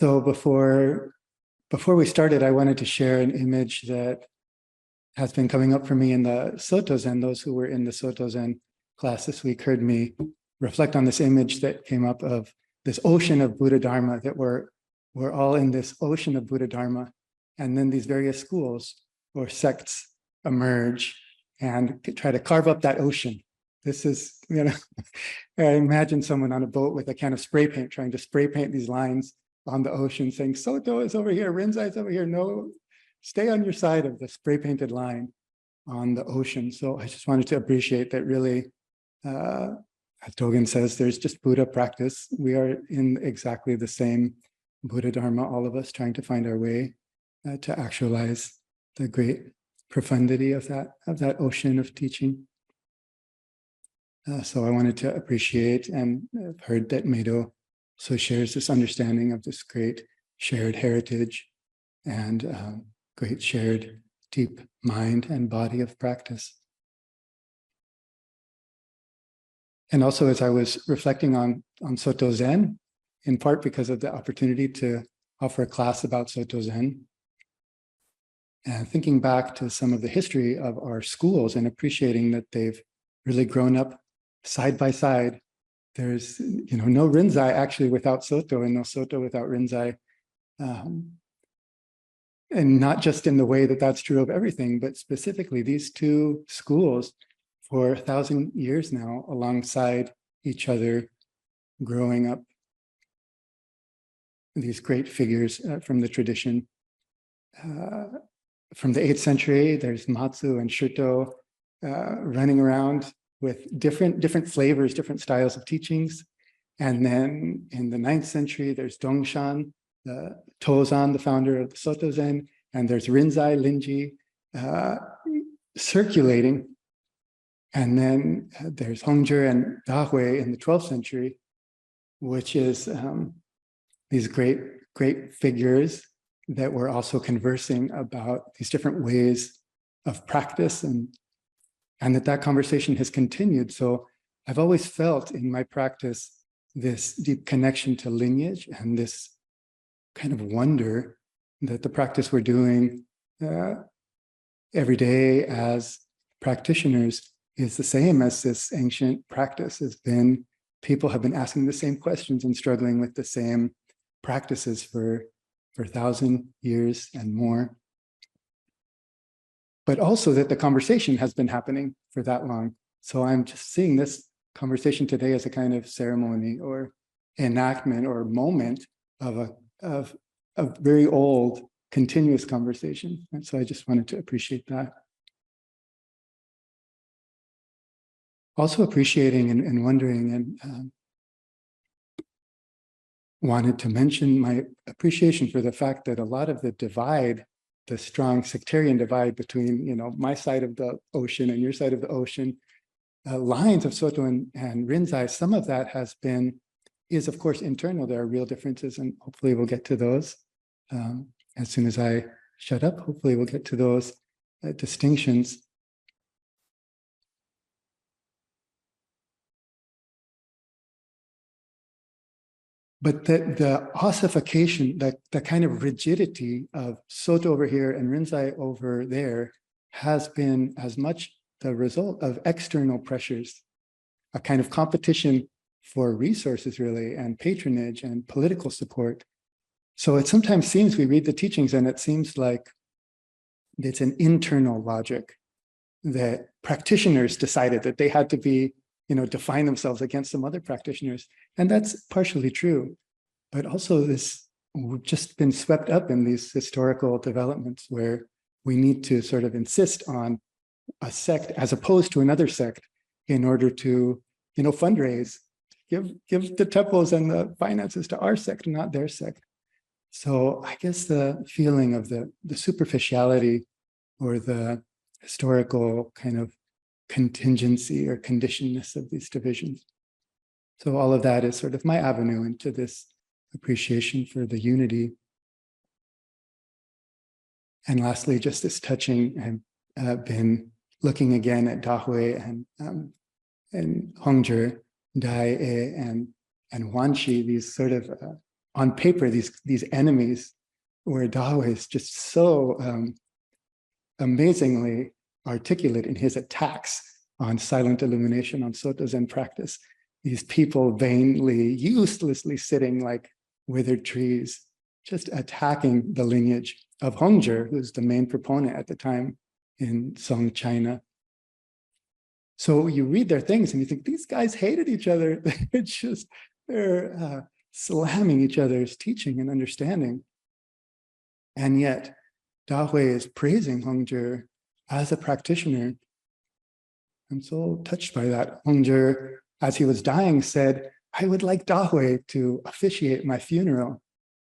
So before we started, I wanted to share an image that has been coming up for me in the Soto Zen. Those who were in the Soto Zen class this week heard me reflect on this image that came up of this ocean of Buddha Dharma, that we're all in this ocean of Buddha Dharma. And then these various schools or sects emerge and try to carve up that ocean. This is, I imagine someone on a boat with a can of spray paint trying to spray paint these lines on the ocean saying, Soto is over here, Rinzai is over here. No, stay on your side of the spray painted line on the ocean. So I just wanted to appreciate that really, as Dogen says, there's just Buddha practice. We are in exactly the same Buddha Dharma, all of us trying to find our way to actualize the great profundity of that ocean of teaching. So I wanted to appreciate, and I've heard that Meido so shares this understanding of this great shared heritage and great shared deep mind and body of practice. And also, as I was reflecting on Soto Zen, in part because of the opportunity to offer a class about Soto Zen, and thinking back to some of the history of our schools and appreciating that they've really grown up side by side. There's no Rinzai actually without Soto, and no Soto without Rinzai. And not just in the way that that's true of everything, but specifically these two schools for 1,000 years now alongside each other, growing up. These great figures from the tradition. From the 8th century, there's Matsu and Shuto running around with different flavors, different styles of teachings. And then in the 9th century, there's Dongshan, Tozan, the founder of the Soto Zen, and there's Rinzai, Linji, circulating. And then there's Hongzhi and Dahui in the 12th century, which is these great figures that were also conversing about these different ways of practice, and that conversation has continued. So I've always felt in my practice this deep connection to lineage and this kind of wonder that the practice we're doing every day as practitioners is the same as this ancient practice has been. People have been asking the same questions and struggling with the same practices for 1,000 years and more. But also that the conversation has been happening for that long. So I'm just seeing this conversation today as a kind of ceremony or enactment or moment of a very old, continuous conversation. And so I just wanted to appreciate that. Also appreciating and wondering and wanted to mention my appreciation for the fact that a lot of the divide, the strong sectarian divide between, my side of the ocean and your side of the ocean, lines of Soto and Rinzai, some of that is of course internal. There are real differences, and hopefully we'll get to those. As soon as I shut up, hopefully we'll get to those distinctions. But the ossification, the kind of rigidity of Soto over here and Rinzai over there has been as much the result of external pressures, a kind of competition for resources really, and patronage and political support. So it sometimes seems, we read the teachings and it seems like it's an internal logic that practitioners decided that they had to be, define themselves against some other practitioners. And that's partially true. But also we've just been swept up in these historical developments where we need to sort of insist on a sect as opposed to another sect in order to, fundraise, give the temples and the finances to our sect, not their sect. So I guess the feeling of the superficiality or the historical kind of contingency or conditionedness of these divisions. So all of that is sort of my avenue into this appreciation for the unity. And lastly, just this touching, I've been looking again at Dahui and Hongzhi, Dai and Wanshi, these sort of on paper, these enemies, where Dawei is just so amazingly articulate in his attacks on silent illumination, on Soto Zen practice. These people vainly, uselessly sitting like withered trees, just attacking the lineage of Hongzhi, who's the main proponent at the time in Song, China. So you read their things and you think, these guys hated each other. They're slamming each other's teaching and understanding. And yet, Dawei is praising Hongzhi as a practitioner. I'm so touched by that. Hongzhi, as he was dying, said, I would like Dawei to officiate my funeral.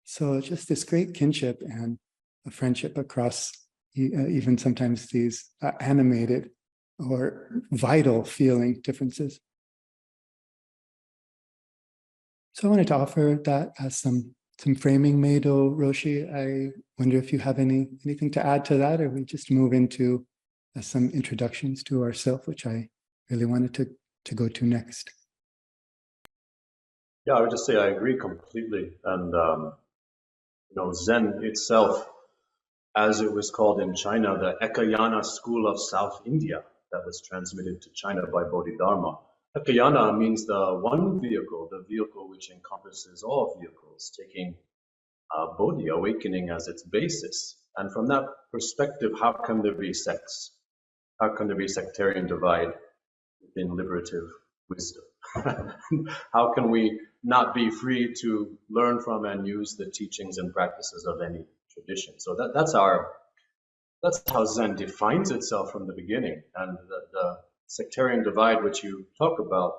So just this great kinship and a friendship across even sometimes these animated or vital feeling differences. So I wanted to offer that as some framing, Meido, Roshi. I wonder if you have anything to add to that, or we just move into some introductions to ourselves, which I really wanted to go to next. Yeah, I would just say I agree completely. And Zen itself, as it was called in China, the Ekayana school of South India, that was transmitted to China by Bodhidharma. Ekayana means the one vehicle, the vehicle which encompasses all vehicles, taking Bodhi, awakening, as its basis. And from that perspective, how can there be sects? How can there be sectarian divide within liberative wisdom? How can we not be free to learn from and use the teachings and practices of any tradition? So that's how Zen defines itself from the beginning. And the sectarian divide which you talk about,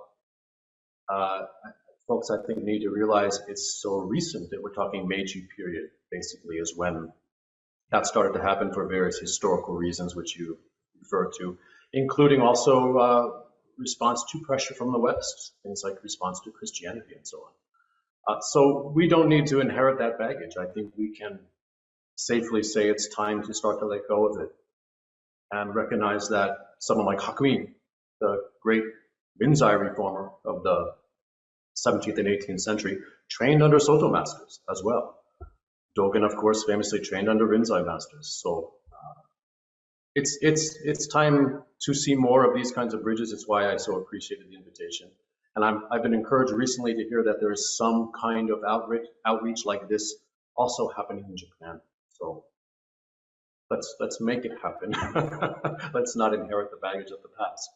folks I think need to realize it's so recent that we're talking Meiji period, basically, is when that started to happen for various historical reasons which you refer to, including also response to pressure from the West, things like response to Christianity and so on. So we don't need to inherit that baggage. I think we can safely say it's time to start to let go of it and recognize that someone like Hakuin, the great Rinzai reformer of the 17th and 18th century, trained under Soto masters as well. Dogen, of course, famously trained under Rinzai masters. So it's time to see more of these kinds of bridges. It's why I so appreciated the invitation. And I've been encouraged recently to hear that there is some kind of outreach like this also happening in Japan. So let's make it happen. Let's not inherit the baggage of the past.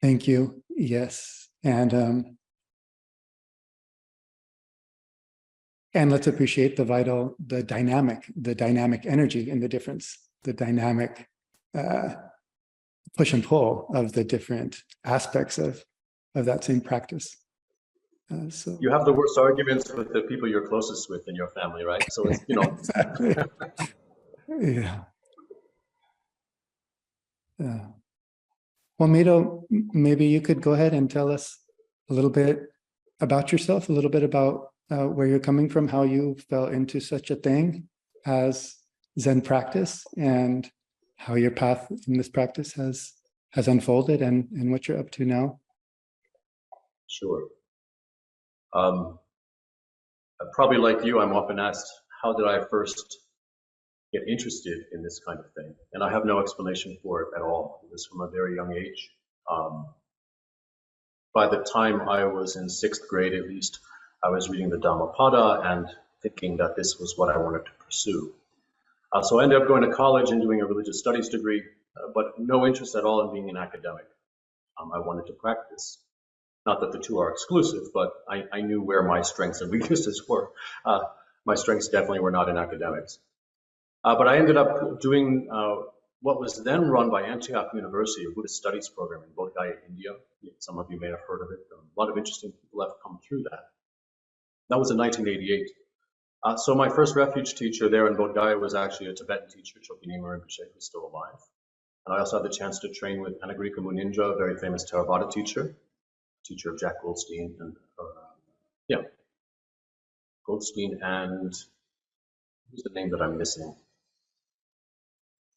Thank you. Yes, and let's appreciate the dynamic energy in the difference, the dynamic push and pull of the different aspects of that same practice. So you have the worst arguments with the people you're closest with in your family, right? So it's, exactly. Yeah. Well, Meido, maybe you could go ahead and tell us a little bit about yourself, a little bit about where you're coming from, how you fell into such a thing as Zen practice, and how your path in this practice has unfolded, and what you're up to now. Sure. Probably like you, I'm often asked, how did I first get interested in this kind of thing? And I have no explanation for it at all. It was from a very young age. By the time I was in 6th grade, at least, I was reading the Dhammapada and thinking that this was what I wanted to pursue. So I ended up going to college and doing a religious studies degree, but no interest at all in being an academic. I wanted to practice. Not that the two are exclusive, but I knew where my strengths and weaknesses were. My strengths definitely were not in academics. But I ended up doing what was then run by Antioch University, a Buddhist studies program in Bodh Gaya, India. Some of you may have heard of it. A lot of interesting people have come through that. That was in 1988. So my first refuge teacher there in Bodh Gaya was actually a Tibetan teacher, Chokyi Rinpoche, who's still alive. And I also had the chance to train with Anagarika Munindra, a very famous Theravada teacher of Jack Goldstein, and Goldstein and who's the name that I'm missing?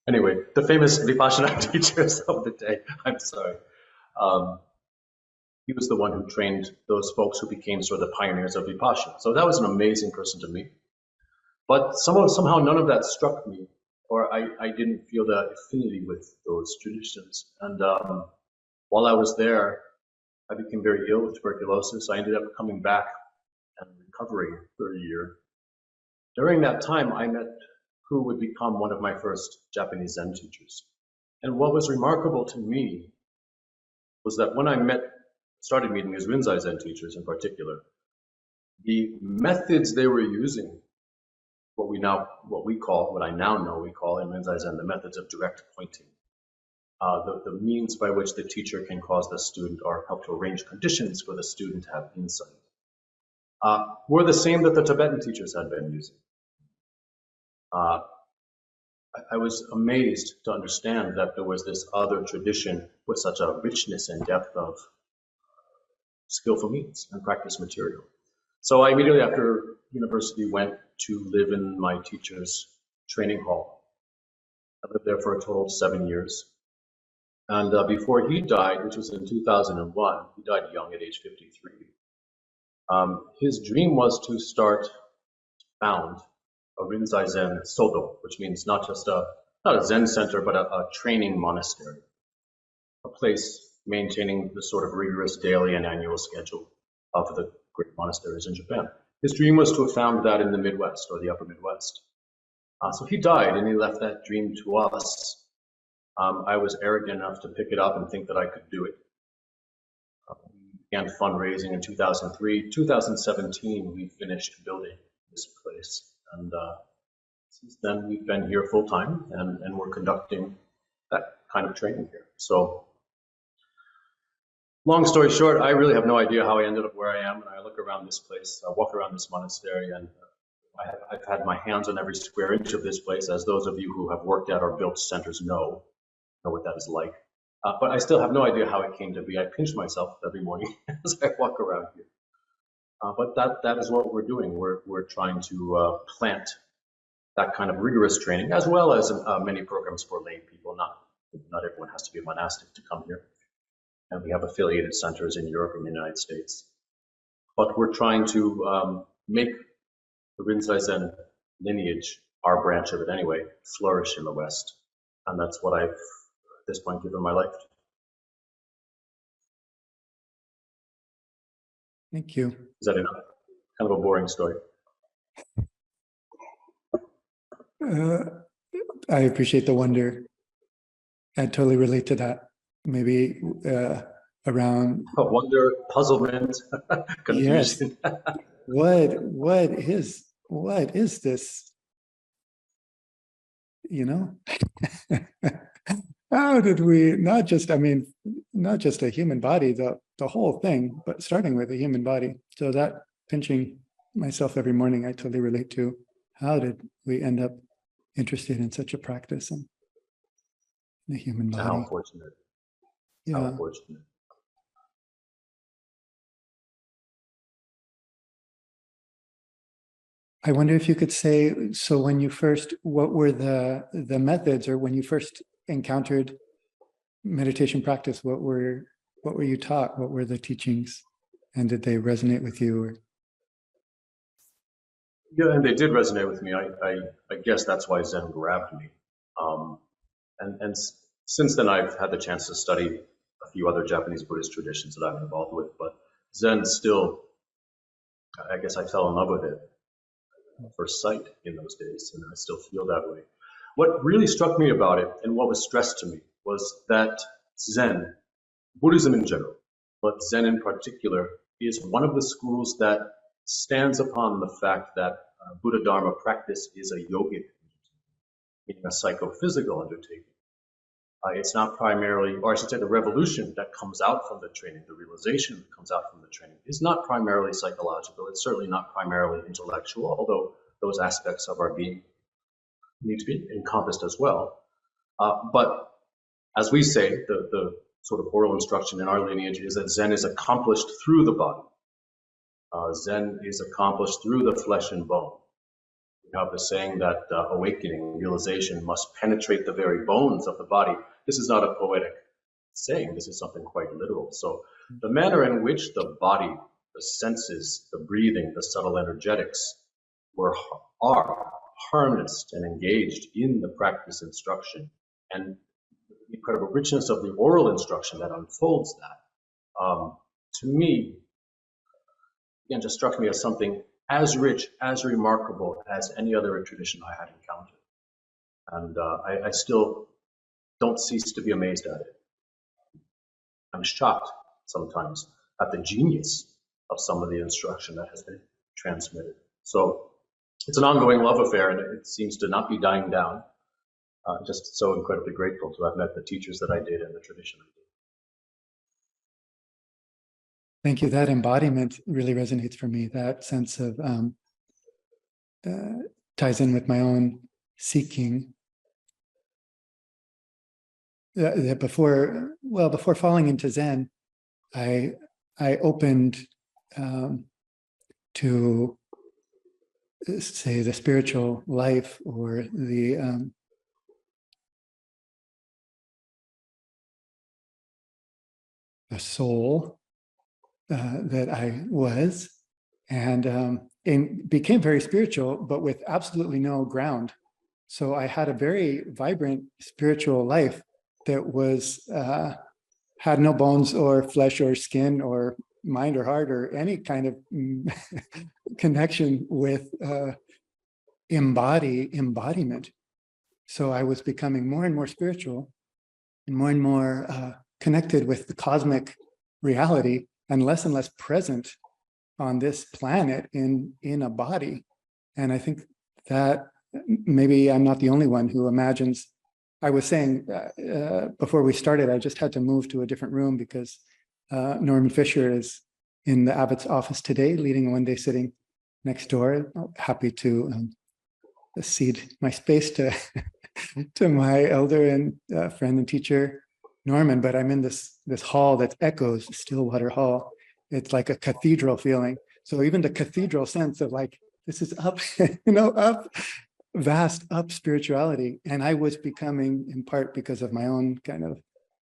Anyway, the famous Vipassana teachers of the day. I'm sorry. he was the one who trained those folks who became sort of the pioneers of Vipassana. So that was an amazing person to meet. But somehow none of that struck me, or I didn't feel that affinity with those traditions. And while I was there, I became very ill with tuberculosis. I ended up coming back and recovering for a year. During that time, I met who would become one of my first Japanese Zen teachers. And what was remarkable to me was that when I started meeting these Rinzai Zen teachers in particular, the methods they were using, what I now know we call in Rinzai Zen the methods of direct pointing. The means by which the teacher can cause the student or help to arrange conditions for the student to have insight, were the same that the Tibetan teachers had been using. I was amazed to understand that there was this other tradition with such a richness and depth of skillful means and practice material. So I immediately after university went to live in my teacher's training hall. I lived there for a total of 7 years. And before he died, which was in 2001, he died young at age 53. His dream was to found a Rinzai Zen Soto, which means not a Zen center, but a training monastery, a place maintaining the sort of rigorous daily and annual schedule of the great monasteries in Japan. His dream was to have found that in the Midwest or the upper Midwest. So he died and he left that dream to us. I was arrogant enough to pick it up and think that I could do it. We began fundraising in 2003. 2017, we finished building this place. And since then, we've been here full time and we're conducting that kind of training here. So long story short, I really have no idea how I ended up where I am. And I look around this place, I walk around this monastery, and I've had my hands on every square inch of this place, as those of you who have worked at or built centers know what that is like. But I still have no idea how it came to be. I pinch myself every morning as I walk around here. But that is what we're doing. We're trying to plant that kind of rigorous training, as well as many programs for lay people. Not everyone has to be a monastic to come here. And we have affiliated centers in Europe and the United States. But we're trying to make the Rinzai Zen lineage, our branch of it anyway, flourish in the West. And that's what I've, at this point, given my life to. Thank you. Is that enough? Kind of a boring story. I appreciate the wonder. I totally relate to that. Maybe around wonder, puzzlement, confusion. Yes. What is this? You know? How did we not just a human body, the whole thing, but starting with a human body. So that pinching myself every morning, I totally relate to. How did we end up interested in such a practice and the human body? How fortunate. Yeah. How fortunate. I wonder if you could say, so when you first, what were the methods, or when you first encountered meditation practice, what were you taught? What were the teachings? And did they resonate with you? Or? Yeah, and they did resonate with me. I guess that's why Zen grabbed me. And since then, I've had the chance to study a few other Japanese Buddhist traditions that I'm involved with, but Zen still, I guess I fell in love with it at first sight in those days, and I still feel that way. What really struck me about it, and what was stressed to me, was that Zen, Buddhism in general, but Zen in particular, is one of the schools that stands upon the fact that Buddha Dharma practice is a yogic, meaning a psychophysical undertaking. It's not primarily, or I should say the revolution that comes out from the training, the realization that comes out from the training, is not primarily psychological. It's certainly not primarily intellectual, although those aspects of our being need to be encompassed as well. But as we say, the sort of oral instruction in our lineage is that Zen is accomplished through the body. Zen is accomplished through the flesh and bone. We have the saying that awakening, realization must penetrate the very bones of the body. This is not a poetic saying this is something quite literal. So the manner in which the body, the senses, the breathing, the subtle energetics are harnessed and engaged in the practice instruction, and the incredible richness of the oral instruction that unfolds that, to me, again, just struck me as something as rich, as remarkable as any other tradition I had encountered. And I still don't cease to be amazed at it. I'm shocked sometimes at the genius of some of the instruction that has been transmitted. So it's an ongoing love affair, and it seems to not be dying down. Just so incredibly grateful to have met the teachers that I did and the tradition I did. Thank you. That embodiment really resonates for me. That sense of ties in with my own seeking. Before falling into Zen, I opened to say the spiritual life or the soul that I was, and became very spiritual, but with absolutely no ground. So I had a very vibrant spiritual life that was had no bones or flesh or skin or mind or heart or any kind of connection with embodiment. So I was becoming more and more spiritual and more connected with the cosmic reality and less present on this planet in a body. And I think that maybe I'm not the only one who imagines. I was saying before we started, I just had to move to a different room because Norman Fisher is in the Abbot's office today, leading a one-day sitting next door. Happy to cede my space to to my elder and friend and teacher, Norman. But I'm in this hall that echoes Stillwater Hall. It's like a cathedral feeling. So even the cathedral sense of like, this is up, up, vast up spirituality. And I was becoming, in part because of my own kind of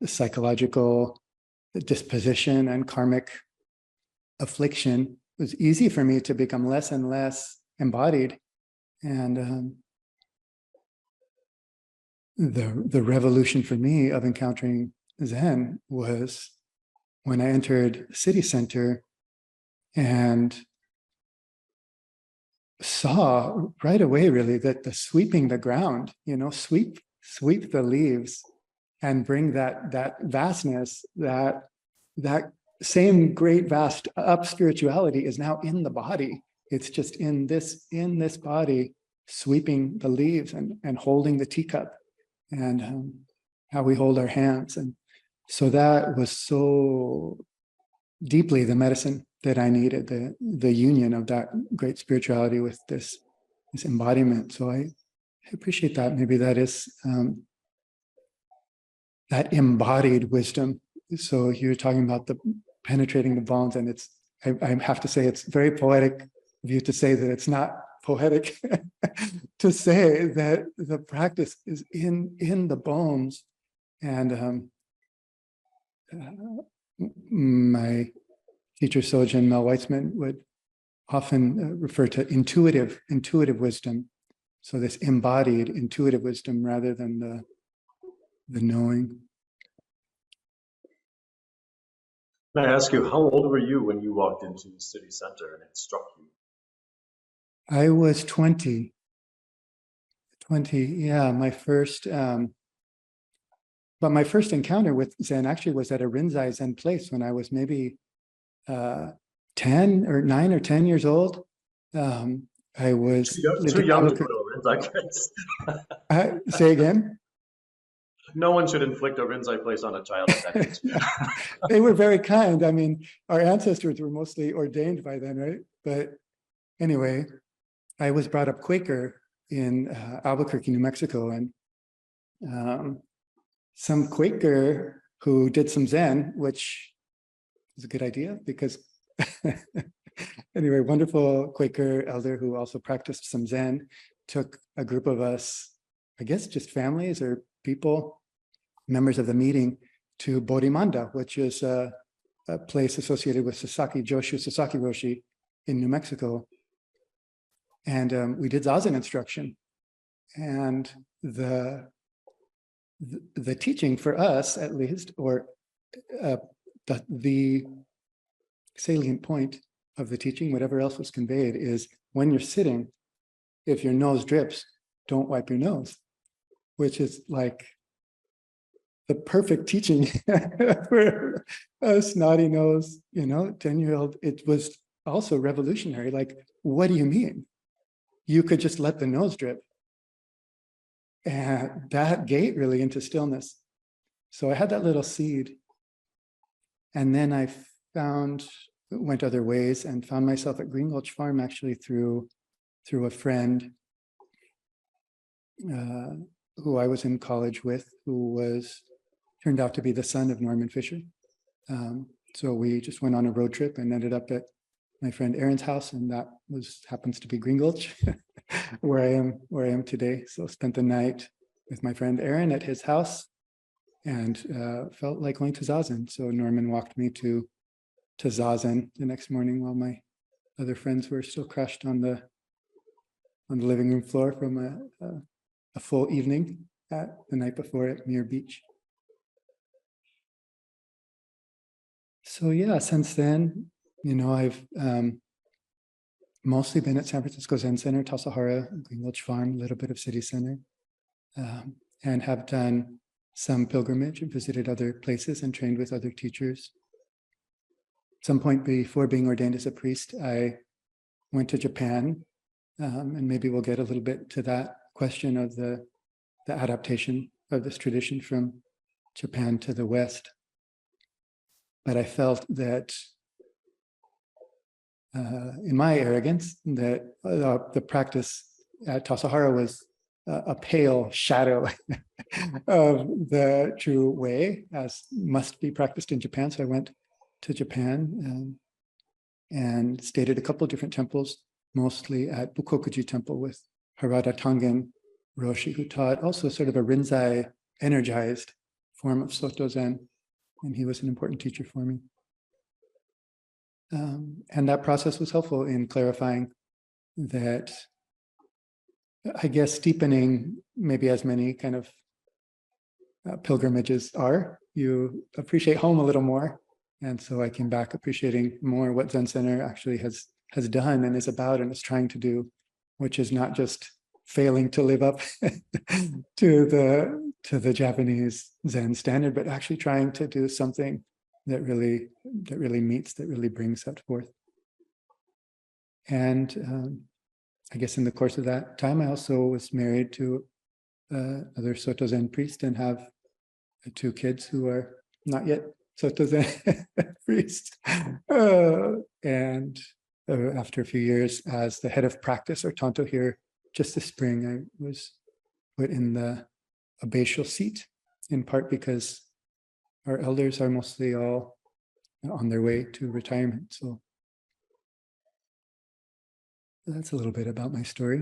psychological disposition and karmic affliction, it was easy for me to become less and less embodied. And the revolution for me of encountering Zen was when I entered City Center and saw right away, really, that the sweeping the ground, sweep the leaves and bring that vastness, that same great vast up spirituality is now in the body. It's just in this body, sweeping the leaves and holding the teacup, and how we hold our hands. And so that was so deeply the medicine that I needed, the union of that great spirituality with this embodiment. So I appreciate that. Maybe that is that embodied wisdom. So you're talking about the penetrating the bones, and I have to say it's very poetic of you to say that it's not poetic to say that the practice is in the bones. And my teacher Sojin Mel Weitzman would often refer to intuitive wisdom. So this embodied intuitive wisdom rather than the knowing. Can I ask you, how old were you when you walked into the city center and it struck you? I was 20, yeah, my first, but my first encounter with Zen actually was at a Rinzai Zen place when I was maybe 9 or 10 years old. I was too young to go to a Rinzai place. Say again? No one should inflict a Rinzai place on a child at that age. They were very kind. I mean, our ancestors were mostly ordained by then, right? But anyway, I was brought up Quaker in Albuquerque, New Mexico, and some Quaker who did some Zen, which is a good idea because anyway, wonderful Quaker elder who also practiced some Zen, took a group of us, I guess just families or people, members of the meeting, to Bodhimanda, which is a place associated with Sasaki Roshi in New Mexico. And we did zazen instruction. And the teaching for us, at least, or the salient point of the teaching, whatever else was conveyed, is when you're sitting, if your nose drips, don't wipe your nose, which is like the perfect teaching for a snotty nose, 10-year-old. It was also revolutionary. Like, what do you mean? You could just let the nose drip. And that gate really into stillness. So I had that little seed. And then I went other ways and found myself at Green Gulch Farm, actually through a friend who I was in college with, who turned out to be the son of Norman Fisher. So we just went on a road trip and ended up at my friend Aaron's house, and that happens to be Green Gulch, where I am today. So spent the night with my friend Aaron at his house, and felt like going to zazen. So Norman walked me to zazen the next morning, while my other friends were still crushed on the living room floor from a full evening the night before at Muir Beach. So yeah, since then, I've mostly been at San Francisco Zen Center, Tassajara, Green Gulch Farm, a little bit of City Center, and have done some pilgrimage and visited other places and trained with other teachers. At some point before being ordained as a priest, I went to Japan, and maybe we'll get a little bit to that question of the adaptation of this tradition from Japan to the West. But I felt that in my arrogance, that the practice at Tassajara was a pale shadow of the true way, as must be practiced in Japan. So I went to Japan and stayed at a couple of different temples, mostly at Bukokuji Temple with Harada Tangen Roshi, who taught also sort of a Rinzai energized form of Soto Zen, and he was an important teacher for me. And that process was helpful in clarifying that, I guess, deepening, maybe as many kind of pilgrimages are, you appreciate home a little more. And so I came back appreciating more what Zen Center actually has done and is about and is trying to do, which is not just failing to live up to the Japanese Zen standard, but actually trying to do something that really meets, that really brings that forth. And I guess in the course of that time, I also was married to another Soto Zen priest and have 2 kids who are not yet Soto Zen priests. And after a few years as the head of practice or Tanto here, just this spring, I was put in the abbatial seat, in part because our elders are mostly all on their way to retirement. So that's a little bit about my story.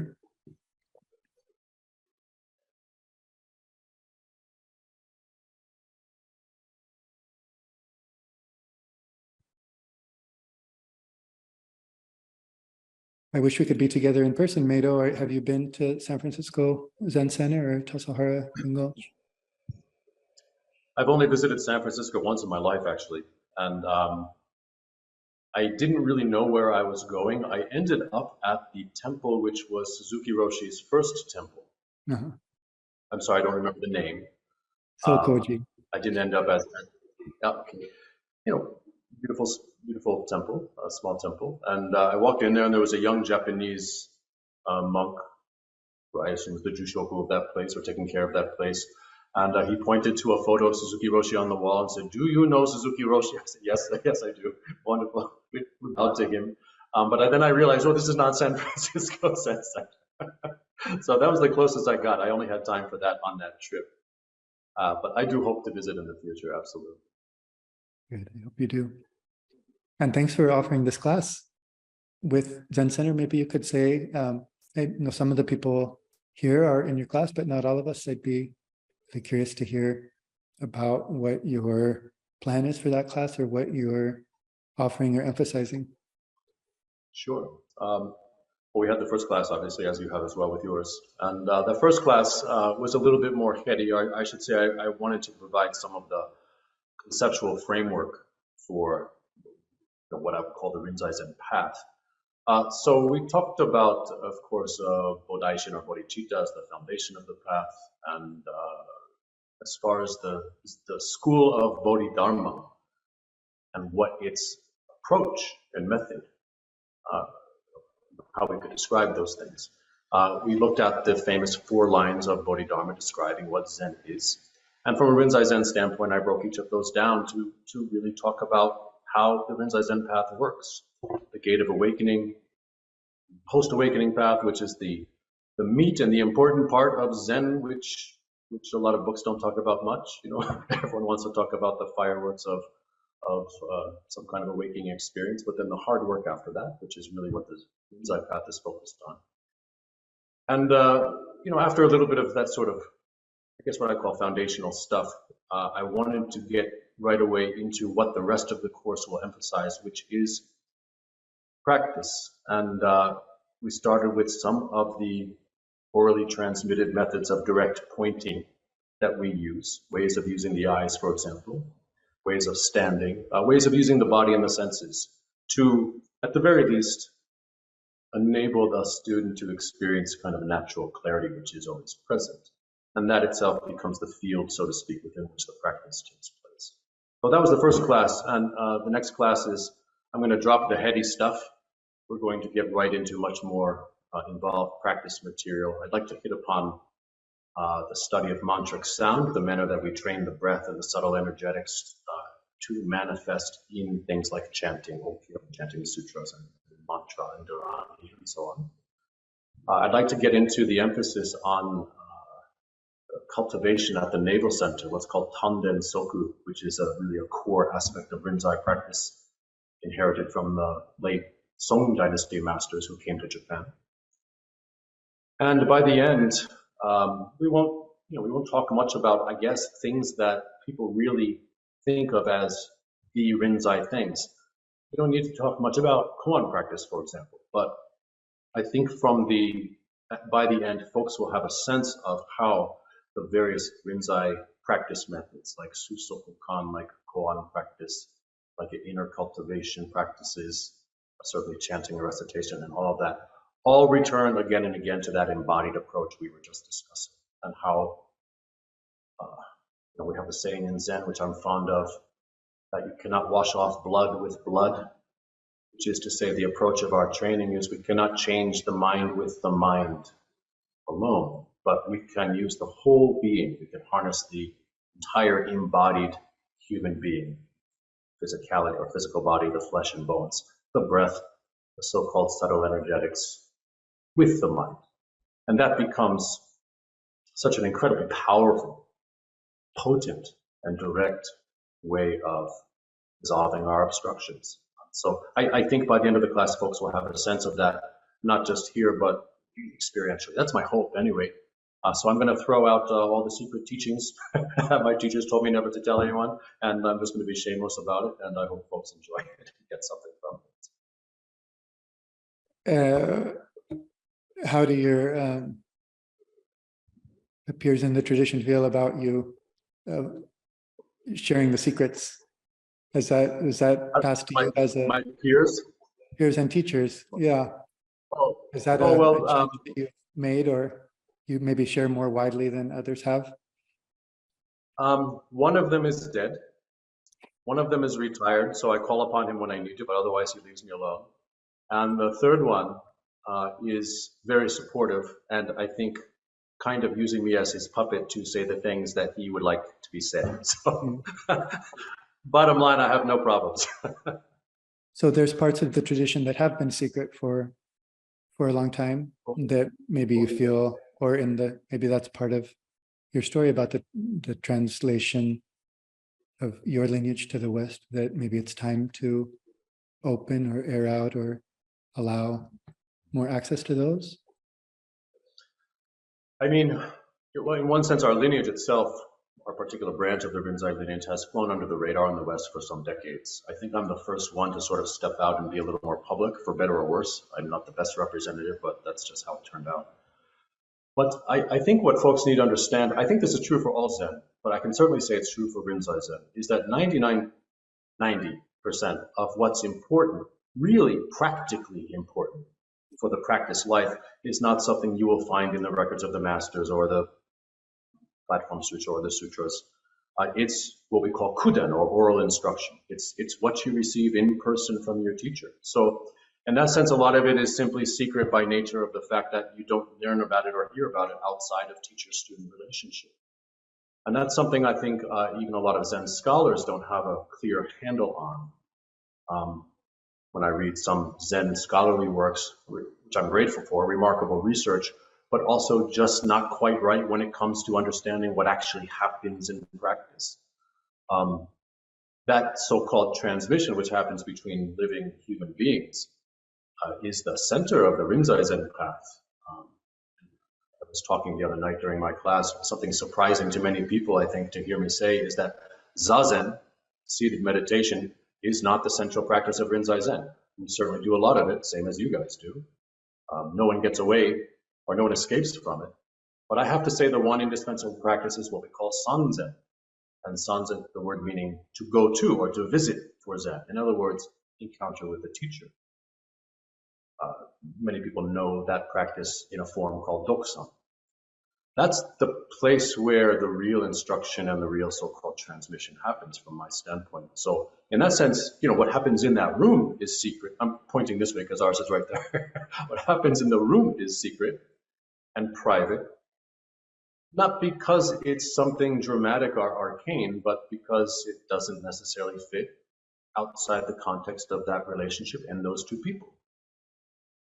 I wish we could be together in person, Meido. Or have you been to San Francisco Zen Center or Tassajara Green Gulch? I've only visited San Francisco once in my life, actually. And I didn't really know where I was going. I ended up at the temple, which was Suzuki Roshi's first temple. Uh-huh. I'm sorry, I don't remember the name. Koji. I didn't end up as, beautiful temple, a small temple. And I walked in there, and there was a young Japanese monk, who I assume was the Jushoku of that place, or taking care of that place. And he pointed to a photo of Suzuki Roshi on the wall and said, "Do you know Suzuki Roshi?" I said, yes, I do. Wonderful. We bowed to him. But then I realized, this is not San Francisco Zen Center. So that was the closest I got. I only had time for that on that trip. But I do hope to visit in the future, absolutely. Good, I hope you do. And thanks for offering this class with Zen Center. Maybe you could say, some of the people here are in your class, but not all of us. I'd be curious to hear about what your plan is for that class or what you're offering or emphasizing? Sure. Well, we had the first class, obviously, as you have as well with yours. And the first class was a little bit more heady. I should say I wanted to provide some of the conceptual framework for what I would call the Rinzai Zen path. So we talked about, of course, Bodhishin or Bodhicitta as the foundation of the path. And as far as the school of Bodhidharma and what its approach and method, how we could describe those things. We looked at the famous 4 lines of Bodhidharma describing what Zen is. And from a Rinzai Zen standpoint, I broke each of those down to really talk about how the Rinzai Zen path works. The gate of awakening, post-awakening path, which is the meat and the important part of Zen, which a lot of books don't talk about much. You know, everyone wants to talk about the fireworks of some kind of awakening experience, but then the hard work after that, which is really what the Rinzai path is focused on. And you know, after a little bit of that sort of, I guess what I call foundational stuff, I wanted to get right away into what the rest of the course will emphasize, which is practice. And we started with some of the orally transmitted methods of direct pointing that we use, ways of using the eyes, for example, ways of standing, ways of using the body and the senses to, at the very least, enable the student to experience kind of natural clarity, which is always present. And that itself becomes the field, so to speak, within which the practice takes place. So that was the first class. And the next class is, I'm going to drop the heady stuff. We're going to get right into much more involved practice material. I'd like to hit upon the study of mantric sound, the manner that we train the breath and the subtle energetics to manifest in things like chanting, chanting the sutras and mantra and dharani and so on. I'd like to get into the emphasis on cultivation at the navel center, what's called Tanden Soku, which is really a core aspect of Rinzai practice, inherited from the late Song dynasty masters who came to Japan. And by the end, we won't talk much about, I guess, things that people really think of as the Rinzai things. We don't need to talk much about koan practice, for example, but I think by the end, folks will have a sense of how the various Rinzai practice methods, like Susoku Kan, like koan practice, like inner cultivation practices, certainly chanting and recitation and all of that, all return again and again to that embodied approach we were just discussing, and how we have a saying in Zen, which I'm fond of, that you cannot wash off blood with blood, which is to say the approach of our training is we cannot change the mind with the mind alone, but we can use the whole being. We can harness the entire embodied human being, physicality or physical body, the flesh and bones, the breath, the so-called subtle energetics with the mind. And that becomes such an incredibly powerful, potent, and direct way of dissolving our obstructions. So I think by the end of the class, folks will have a sense of that, not just here, but experientially. That's my hope anyway. So I'm going to throw out all the secret teachings my teachers told me never to tell anyone, and I'm just going to be shameless about it, and I hope folks enjoy it and get something from it. How do your peers in the tradition feel about you sharing the secrets? Is that passed to you as my peers and teachers? Yeah. Oh, is that a change that you've made, or you maybe share more widely than others have? One of them is dead. One of them is retired, so I call upon him when I need to, but otherwise he leaves me alone. And the third one is very supportive, and I think kind of using me as his puppet to say the things that he would like to be said. So bottom line, I have no problems. So there's parts of the tradition that have been secret for a long time that maybe you feel, or maybe that's part of your story about the translation of your lineage to the West, that maybe it's time to open or air out or allow more access to those? I mean, well, in one sense, our lineage itself our particular branch of the Rinzai lineage has flown under the radar in the West for some decades. I think I'm the first one to sort of step out and be a little more public, for better or worse. I'm not the best representative, but that's just how it turned out. But I think what folks need to understand, I think this is true for all Zen, but I can certainly say it's true for Rinzai Zen, is that 90% of what's important, really practically important for the practice life, is not something you will find in the records of the masters or the Platform Sutra or the sutras. It's what we call kuden, or oral instruction. It's what you receive in person from your teacher. So in that sense, a lot of it is simply secret by nature of the fact that you don't learn about it or hear about it outside of teacher-student relationship. And that's something I think even a lot of Zen scholars don't have a clear handle on. When I read some Zen scholarly works, which I'm grateful for, remarkable research, but also just not quite right when it comes to understanding what actually happens in practice. That so-called transmission, which happens between living human beings, is the center of the Rinzai Zen path. I was talking the other night during my class, something surprising to many people, I think, to hear me say, is that zazen, seated meditation, is not the central practice of Rinzai Zen. We certainly do a lot of it, same as you guys do. No one gets away, or no one escapes from it. But I have to say the one indispensable practice is what we call sanzen. And sanzen, the word meaning to go to or to visit for Zen. In other words, encounter with the teacher. Many people know that practice in a form called dokusan. That's the place where the real instruction and the real so-called transmission happens from my standpoint. So in that sense, what happens in that room is secret. I'm pointing this way because ours is right there. What happens in the room is secret and private, not because it's something dramatic or arcane, but because it doesn't necessarily fit outside the context of that relationship and those two people.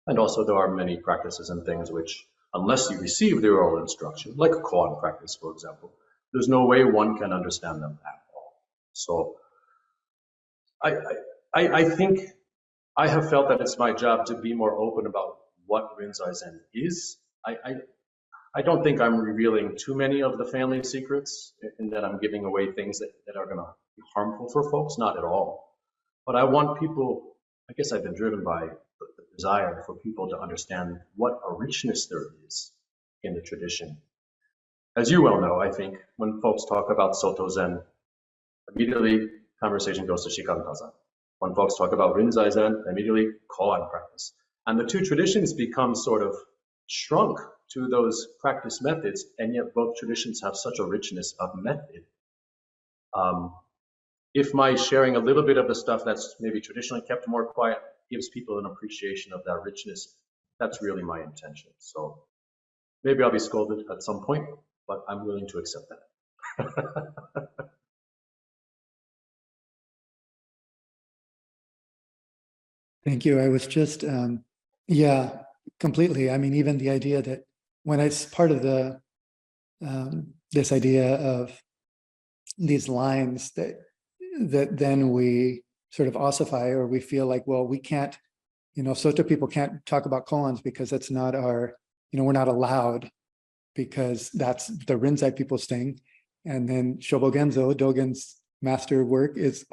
And also there are many practices and things which, unless you receive the oral instruction, like a koan practice, for example, there's no way one can understand them at all. So I think I have felt that it's my job to be more open about what Rinzai Zen is. I don't think I'm revealing too many of the family secrets and that I'm giving away things that are going to be harmful for folks, not at all. But I want people, I guess I've been driven by the desire for people to understand what a richness there is in the tradition. As you well know, I think, when folks talk about Soto Zen, immediately conversation goes to Shikantaza. When folks talk about Rinzai Zen, immediately koan practice. And the two traditions become sort of shrunk to those practice methods, and yet both traditions have such a richness of method. If my sharing a little bit of the stuff that's maybe traditionally kept more quiet gives people an appreciation of that richness, that's really my intention. So maybe I'll be scolded at some point, but I'm willing to accept that. Thank you. I was just, yeah, completely. I mean, even the idea that when it's part of the, this idea of these lines that then we sort of ossify, or we feel like, well, we can't, Soto people can't talk about koans because that's not our, we're not allowed, because that's the Rinzai people's thing. And then Shobogenzo, Dogen's master work, is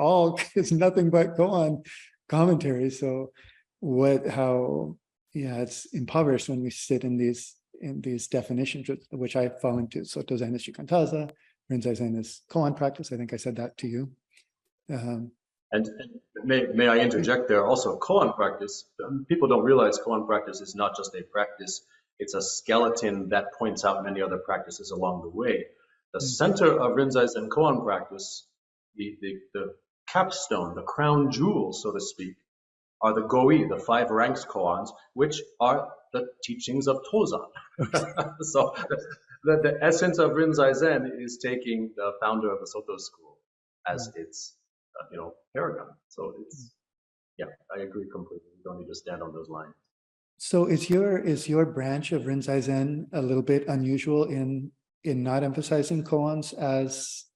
nothing but koan commentary. So it's impoverished when we sit in these definitions, which I fall into. Soto Zen is Shikantaza, Rinzai Zen is koan practice. I think I said that to you. And may I interject there also, koan practice, people don't realize koan practice is not just a practice, it's a skeleton that points out many other practices along the way. The center of Rinzai Zen koan practice, the capstone, the crown jewel, so to speak, are the Goi, the 5 ranks koans, which are the teachings of Tozan. So the essence of Rinzai Zen is taking the founder of the Soto school as its paragon. So it's, yeah, I agree completely. You don't need to stand on those lines. So is your branch of Rinzai Zen a little bit unusual in not emphasizing koans as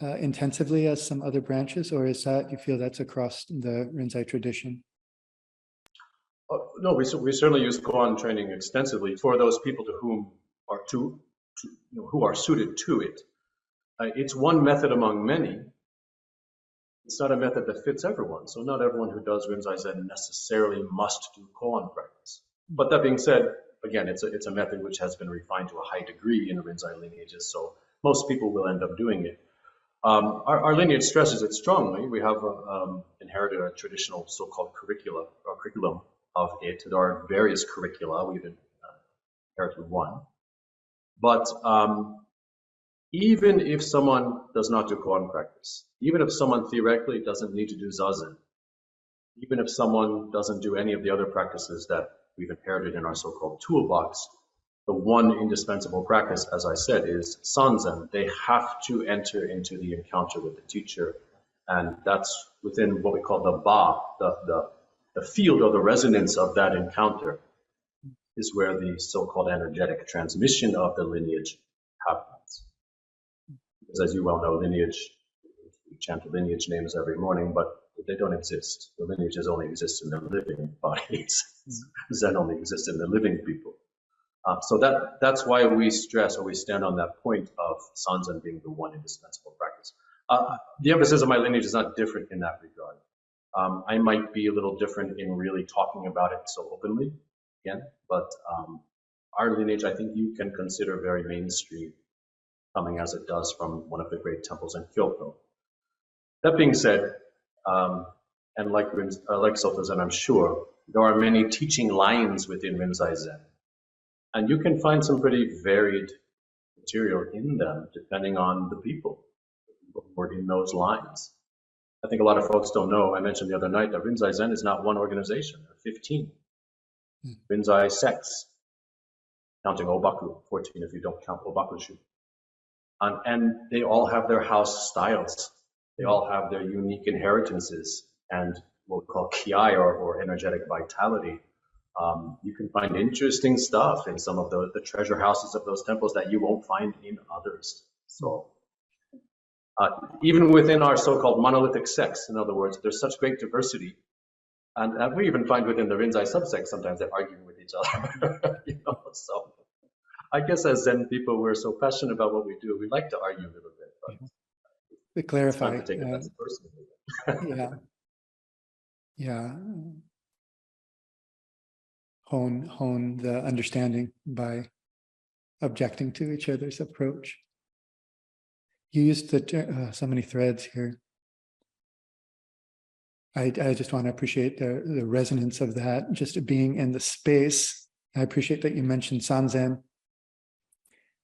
intensively as some other branches, or is that, you feel that's across the Rinzai tradition? No, we certainly use koan training extensively for those people to whom are who are suited to it. It's one method among many. It's not a method that fits everyone. So not everyone who does Rinzai Zen necessarily must do koan practice. But that being said, again, it's a method which has been refined to a high degree in the Rinzai lineages. So most people will end up doing it. Our lineage stresses it strongly. We have inherited a traditional so-called curriculum of it. There are various curricula. We've inherited one. But even if someone does not do koan practice, even if someone theoretically doesn't need to do zazen, even if someone doesn't do any of the other practices that we've inherited in our so-called toolbox, the one indispensable practice, as I said, is sanzen. They have to enter into the encounter with the teacher, and that's within what we call the ba, the field or the resonance of that encounter is where the so-called energetic transmission of the lineage happens. Because as you well know, lineage, we chant the lineage names every morning, but they don't exist. The lineages only exist in the living bodies. Zen only exists in the living people. So that's why we stress, or we stand on that point of sanzen being the one indispensable practice. The emphasis of my lineage is not different in that regard. I might be a little different in really talking about it so openly, again, but our lineage, I think you can consider very mainstream, coming as it does from one of the great temples in Kyoto. That being said, and like Soto Zen, I'm sure, there are many teaching lines within Rinzai Zen. And you can find some pretty varied material in them, depending on the people who are in those lines. I think a lot of folks don't know, I mentioned the other night, that Rinzai Zen is not one organization, there are 15. Rinzai sects, counting Obaku, 14 if you don't count Obakushu. And they all have their house styles. They all have their unique inheritances and what we call kiai or energetic vitality. You can find interesting stuff in some of the treasure houses of those temples that you won't find in others. So even within our so-called monolithic sects, in other words, there's such great diversity. And we even find within the Rinzai subsects, sometimes they're arguing with each other. So I guess as Zen people, we're so passionate about what we do, we like to argue a little bit. But to clarify, it's time to take it as personally. Yeah. Hone the understanding by objecting to each other's approach. You used so many threads here. I just want to appreciate the resonance of that, just being in the space. I appreciate that you mentioned sanzen.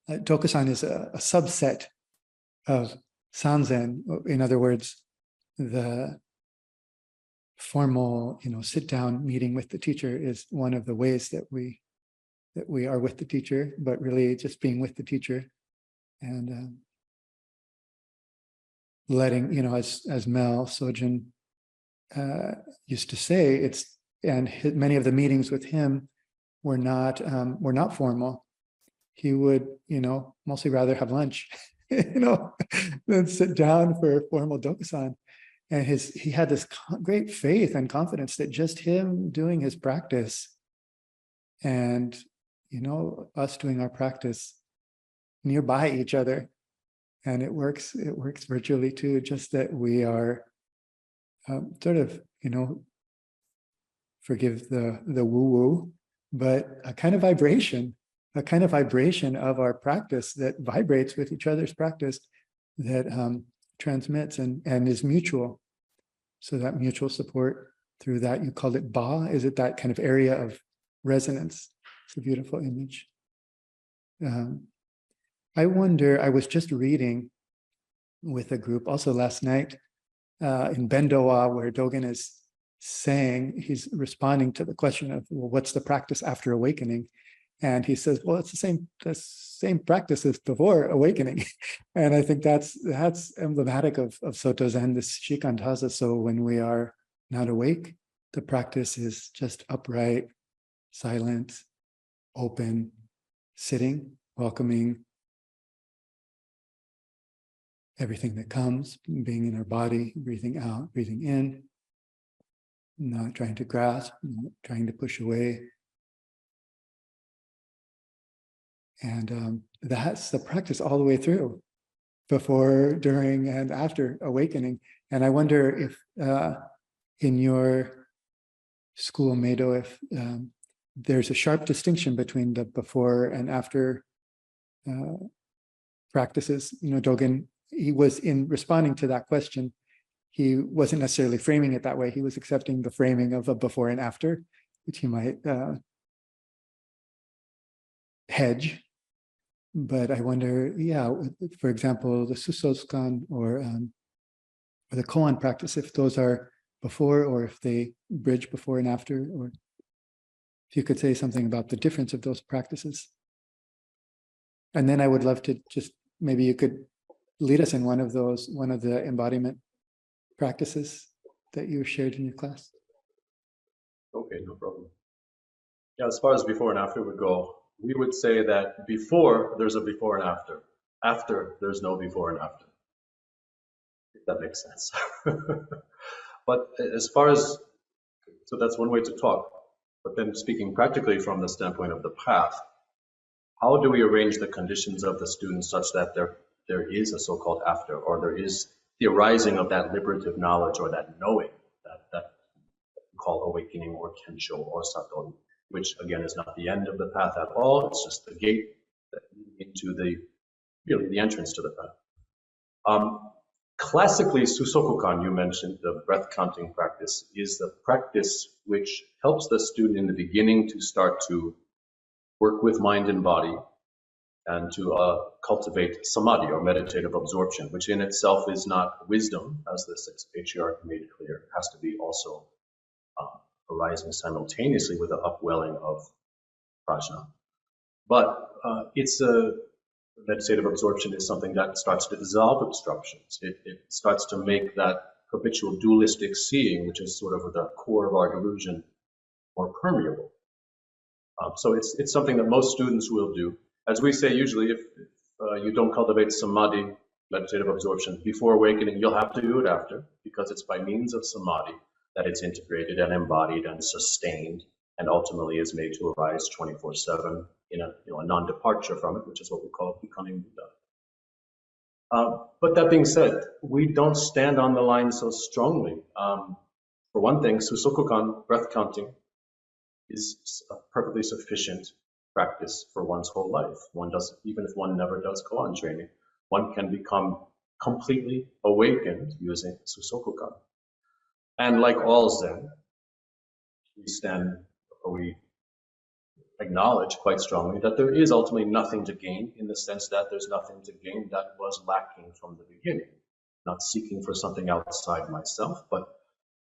Tokusan is a subset of sanzen. In other words, the formal, sit-down meeting with the teacher is one of the ways that we are with the teacher, but really just being with the teacher and letting, as Mel Sojin used to say, many of the meetings with him were not formal. He would, mostly rather have lunch, than sit down for a formal dokusan. And he had this great faith and confidence that just him doing his practice and, us doing our practice nearby each other. And it works virtually too, just that we are sort of, forgive the woo-woo, but a kind of vibration of our practice that vibrates with each other's practice that transmits and is mutual. So that mutual support through that, you called it ba, is it that kind of area of resonance? It's a beautiful image. I wonder, I was just reading with a group also last night in Bendowa, where Dogen is saying, he's responding to the question of, well, what's the practice after awakening? And he says, well, it's the same practice as before awakening. And I think that's emblematic of Soto Zen, this shikantaza. So when we are not awake, the practice is just upright, silent, open, sitting, welcoming everything that comes, being in our body, breathing out, breathing in, not trying to grasp, not trying to push away. And that's the practice all the way through. before, during, and after awakening. And I wonder if in your school, Meido, if there's a sharp distinction between the before and after practices. Dogen, he was in responding to that question, he wasn't necessarily framing it that way. He was accepting the framing of a before and after, which he might hedge. But I wonder, for example, the Susoskan or the koan practice, if those are before or if they bridge before and after, or if you could say something about the difference of those practices. And then I would love to just, maybe you could lead us in one of the embodiment practices that you shared in your class. Okay, no problem. Yeah, as far as before and after would go, we would say that before there's a before and after there's no before and after. If that makes sense. But as far as, so that's one way to talk. But then speaking practically from the standpoint of the path, how do we arrange the conditions of the student such that there is a so-called after, or there is the arising of that liberative knowledge or that knowing that we call awakening or kensho or satori, which again is not the end of the path at all. It's just the gate into the entrance to the path. Classically, Susokokan, you mentioned, the breath counting practice, is the practice which helps the student in the beginning to start to work with mind and body and to cultivate samadhi or meditative absorption, which in itself is not wisdom, as the sixth patriarch made it clear. It has to be also arising simultaneously with the upwelling of prajna. But meditative absorption is something that starts to dissolve obstructions. It starts to make that habitual dualistic seeing, which is sort of the core of our delusion, more permeable. So it's something that most students will do. As we say, usually, if you don't cultivate samadhi, meditative absorption, before awakening, you'll have to do it after, because it's by means of samadhi that it's integrated and embodied and sustained, and ultimately is made to arise 24/7 in a non-departure from it, which is what we call becoming Buddha. But that being said, we don't stand on the line so strongly. For one thing, Susokokan, breath counting, is a perfectly sufficient practice for one's whole life. One does, even if one never does koan training, one can become completely awakened using Susokokan. And like all Zen, we acknowledge quite strongly that there is ultimately nothing to gain, in the sense that there's nothing to gain that was lacking from the beginning. Not seeking for something outside myself, but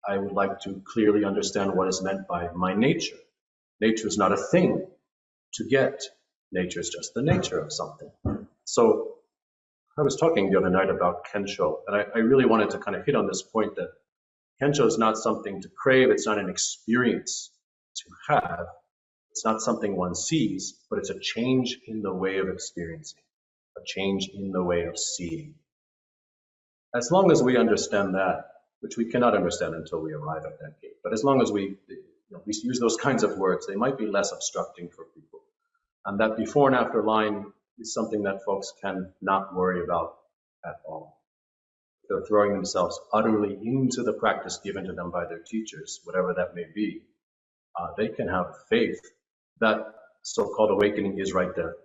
I would like to clearly understand what is meant by my nature. Nature is not a thing to get. Nature is just the nature of something. So I was talking the other night about kensho, and I really wanted to kind of hit on this point that kensho is not something to crave. It's not an experience to have. It's not something one sees, but it's a change in the way of experiencing, a change in the way of seeing. As long as we understand that, which we cannot understand until we arrive at that gate, but as long as we use those kinds of words, they might be less obstructing for people. And that before and after line is something that folks can not worry about at all. They're throwing themselves utterly into the practice given to them by their teachers, whatever that may be. They can have faith that so-called awakening is right there.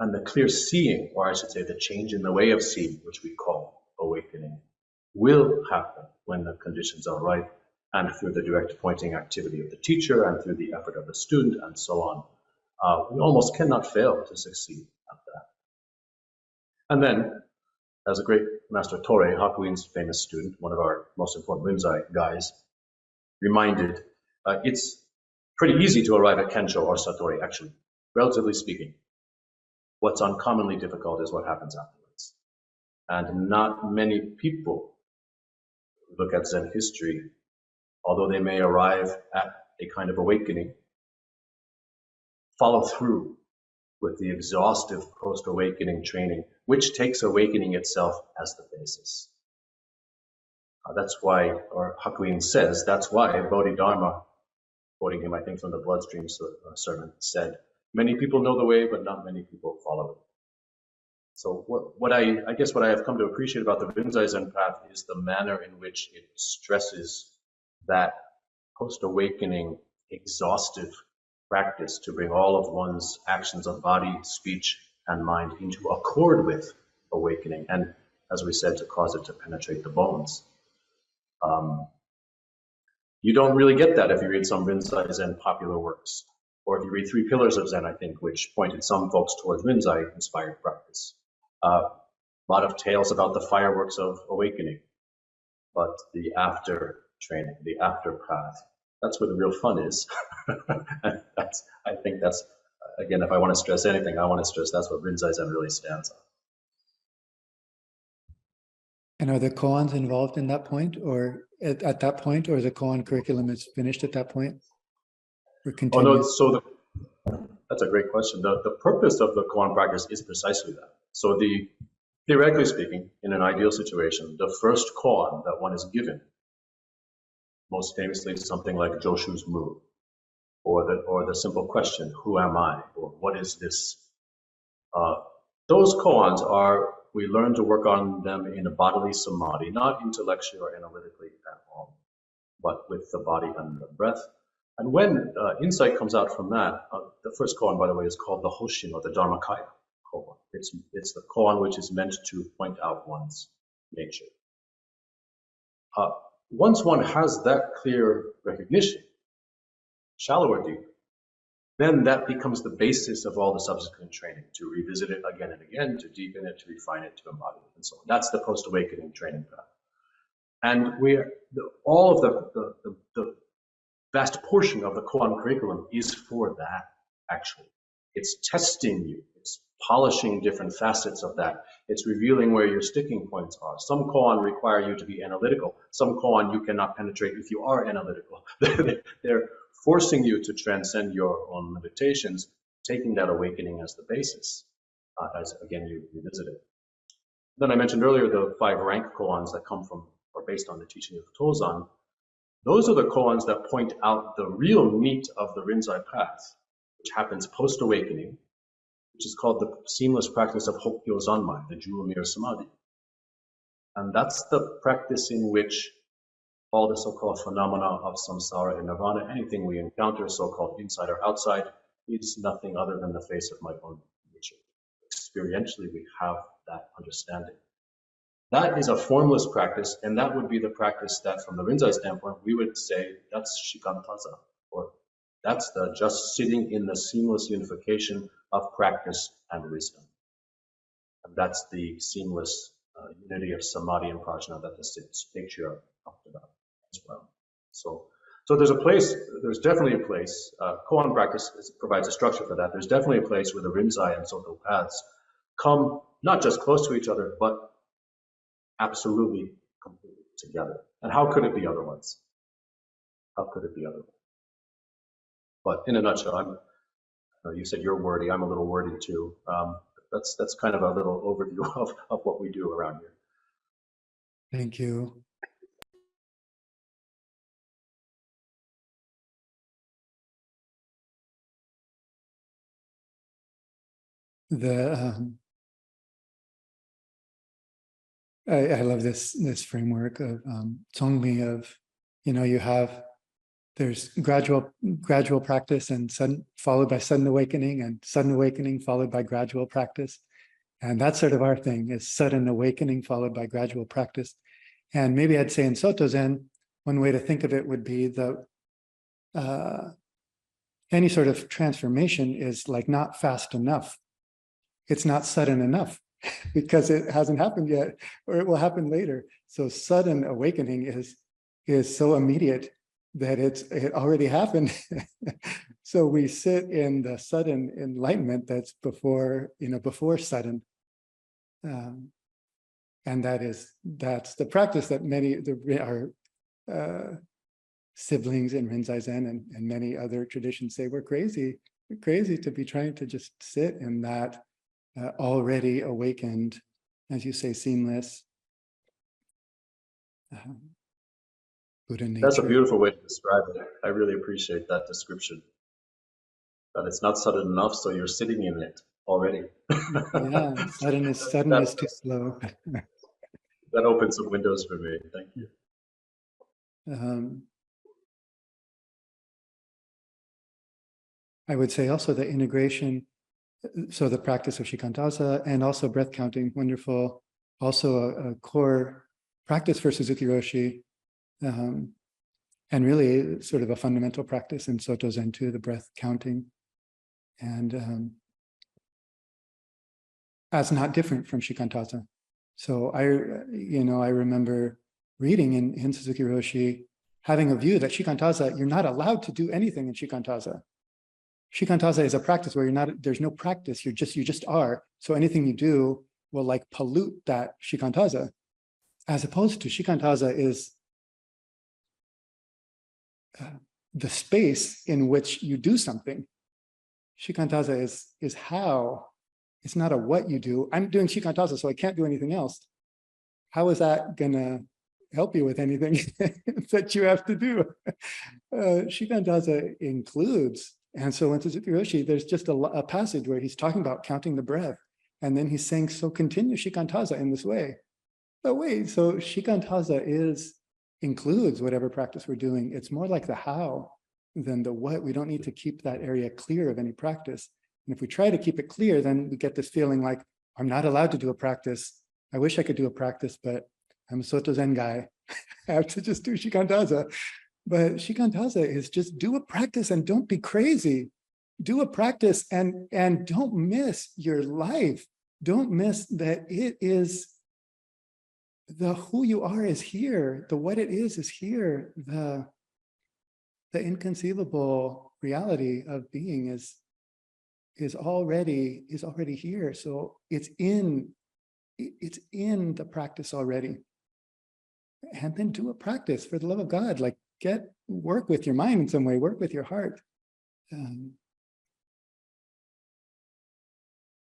And the clear seeing, or I should say the change in the way of seeing, which we call awakening, will happen when the conditions are right, and through the direct pointing activity of the teacher and through the effort of the student and so on. We almost cannot fail to succeed at that. And then, as a great Master Torei, Hakuin's famous student, one of our most important Rinzai guys, reminded, it's pretty easy to arrive at kensho or satori, actually, relatively speaking. What's uncommonly difficult is what happens afterwards. And not many people who look at Zen history, although they may arrive at a kind of awakening, follow through with the exhaustive post-awakening training, which takes awakening itself as the basis. That's why, or Hakuin says, that's why Bodhidharma, quoting him, I think, from the Bloodstream sermon, said, many people know the way, but not many people follow it. So what I guess what I have come to appreciate about the Rinzai Zen path is the manner in which it stresses that post-awakening exhaustive practice to bring all of one's actions of body, speech, and mind into accord with awakening, and as we said, to cause it to penetrate the bones. You don't really get that if you read some Rinzai Zen popular works, or if you read Three Pillars of Zen, I think, which pointed some folks towards Rinzai-inspired practice. A lot of tales about the fireworks of awakening, but the after training, the after path, that's where the real fun is. And I think that's, again, if I want to stress anything, I want to stress that's what Rinzai Zen really stands on. And are the koans involved in that point, or at that point, or the koan curriculum is finished at that point? Or continues? Oh no, that's a great question. The purpose of the koan practice is precisely that. So theoretically speaking, in an ideal situation, the first koan that one is given, most famously something like Joshu's Mu, or the simple question, who am I, or what is this? Those koans are, we learn to work on them in a bodily samadhi, not intellectually or analytically at all, but with the body and the breath. And when insight comes out from that, the first koan, by the way, is called the Hoshin, or the Dharmakaya koan. It's the koan which is meant to point out one's nature. Once one has that clear recognition, shallow or deep, then that becomes the basis of all the subsequent training, to revisit it again and again, to deepen it, to refine it, to embody it, and so on. That's the post-awakening training path. And all of the vast portion of the koan curriculum is for that, actually. It's testing you. It's polishing different facets of that. It's revealing where your sticking points are. Some koan require you to be analytical. Some koan you cannot penetrate if you are analytical. They're forcing you to transcend your own limitations, taking that awakening as the basis, as again you revisit it. Then I mentioned earlier the 5 rank koans that come from, or based on the teaching of Tozan. Those are the koans that point out the real meat of the Rinzai path, which happens post-awakening, which is called the seamless practice of Hokkyo Zanmai, the jewel mirror samadhi. And that's the practice in which all the so-called phenomena of samsara and nirvana, anything we encounter, so-called inside or outside, is nothing other than the face of my own nature. Experientially, we have that understanding. That is a formless practice, and that would be the practice that, from the Rinzai standpoint, we would say that's shikantaza, or that's the just sitting in the seamless unification of practice and wisdom. And that's the seamless unity of samadhi and prajna that the 6th patriarch talked about as well. So there's definitely a place, koan practice provides a structure for that. There's definitely a place where the Rinzai and Soto paths come not just close to each other, but absolutely completely together. And how could it be otherwise? How could it be otherwise? But in a nutshell, you said you're wordy, I'm a little wordy too. That's kind of a little overview of what we do around here. Thank you. I love this framework of Zongmi of, there's gradual practice and sudden, followed by sudden awakening, and sudden awakening followed by gradual practice. And that's sort of our thing, is sudden awakening followed by gradual practice. And maybe I'd say in Soto Zen, one way to think of it would be any sort of transformation is like not fast enough. It's not sudden enough because it hasn't happened yet, or it will happen later. So sudden awakening is so immediate that it already happened. So we sit in the sudden enlightenment that's before sudden. And that's the practice that many our siblings in Rinzai Zen and many other traditions say we're crazy to be trying to just sit in that already awakened, as you say, seamless Buddha nature. That's a beautiful way to describe it. I really appreciate that description. That it's not sudden enough, so you're sitting in it already. Yeah, sudden is too slow. That opens some windows for me. Thank you. I would say also the integration, so the practice of shikantaza and also breath counting, wonderful. Also a core practice for Suzuki Roshi, and really sort of a fundamental practice in Soto Zen too, the breath counting. And as not different from shikantaza. So I remember reading in Suzuki Roshi, having a view that shikantaza, you're not allowed to do anything in shikantaza. Shikantaza is a practice where there's no practice, you just are. So anything you do will like pollute that shikantaza, as opposed to shikantaza is the space in which you do something. Shikantaza is how, it's not a what you do. I'm doing shikantaza, so I can't do anything else. How is that gonna help you with anything that you have to do? Shikantaza includes, and so in Suzuki Roshi, there's just a passage where he's talking about counting the breath, and then he's saying, so continue shikantaza in this way. But wait, so shikantaza includes whatever practice we're doing. It's more like the how than the what. We don't need to keep that area clear of any practice. And if we try to keep it clear, then we get this feeling like, I'm not allowed to do a practice. I wish I could do a practice, but I'm a Soto Zen guy. I have to just do shikantaza. But shikantaza is just do a practice and don't be crazy. Do a practice and don't miss your life. Don't miss that it is the who you are is here. The what it is here. The inconceivable reality of being is already here. So it's in the practice already. And then do a practice for the love of God. Like work with your mind in some way, work with your heart.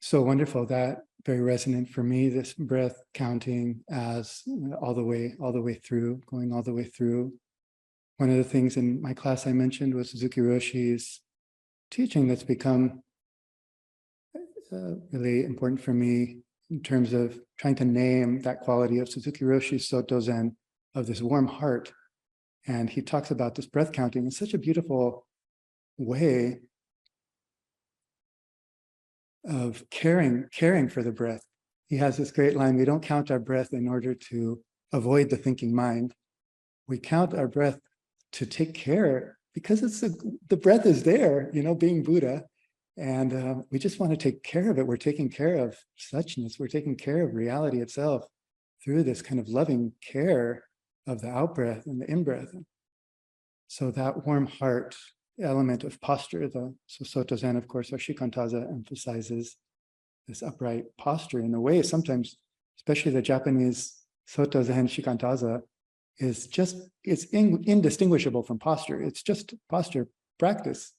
So wonderful, that very resonant for me, this breath counting as all the way through, going all the way through. One of the things in my class I mentioned was Suzuki Roshi's teaching that's become really important for me in terms of trying to name that quality of Suzuki Roshi's Soto Zen, of this warm heart. And he talks about this breath counting in such a beautiful way of caring for the breath. He has this great line, we don't count our breath in order to avoid the thinking mind. We count our breath to take care, because the breath is there, being Buddha. And we just want to take care of it. We're taking care of suchness. We're taking care of reality itself through this kind of loving care of the out-breath and the in-breath. So that warm heart element of posture, so Soto Zen, of course, or shikantaza emphasizes this upright posture in a way. Sometimes, especially the Japanese Soto Zen shikantaza, it's indistinguishable from posture. It's just posture practice.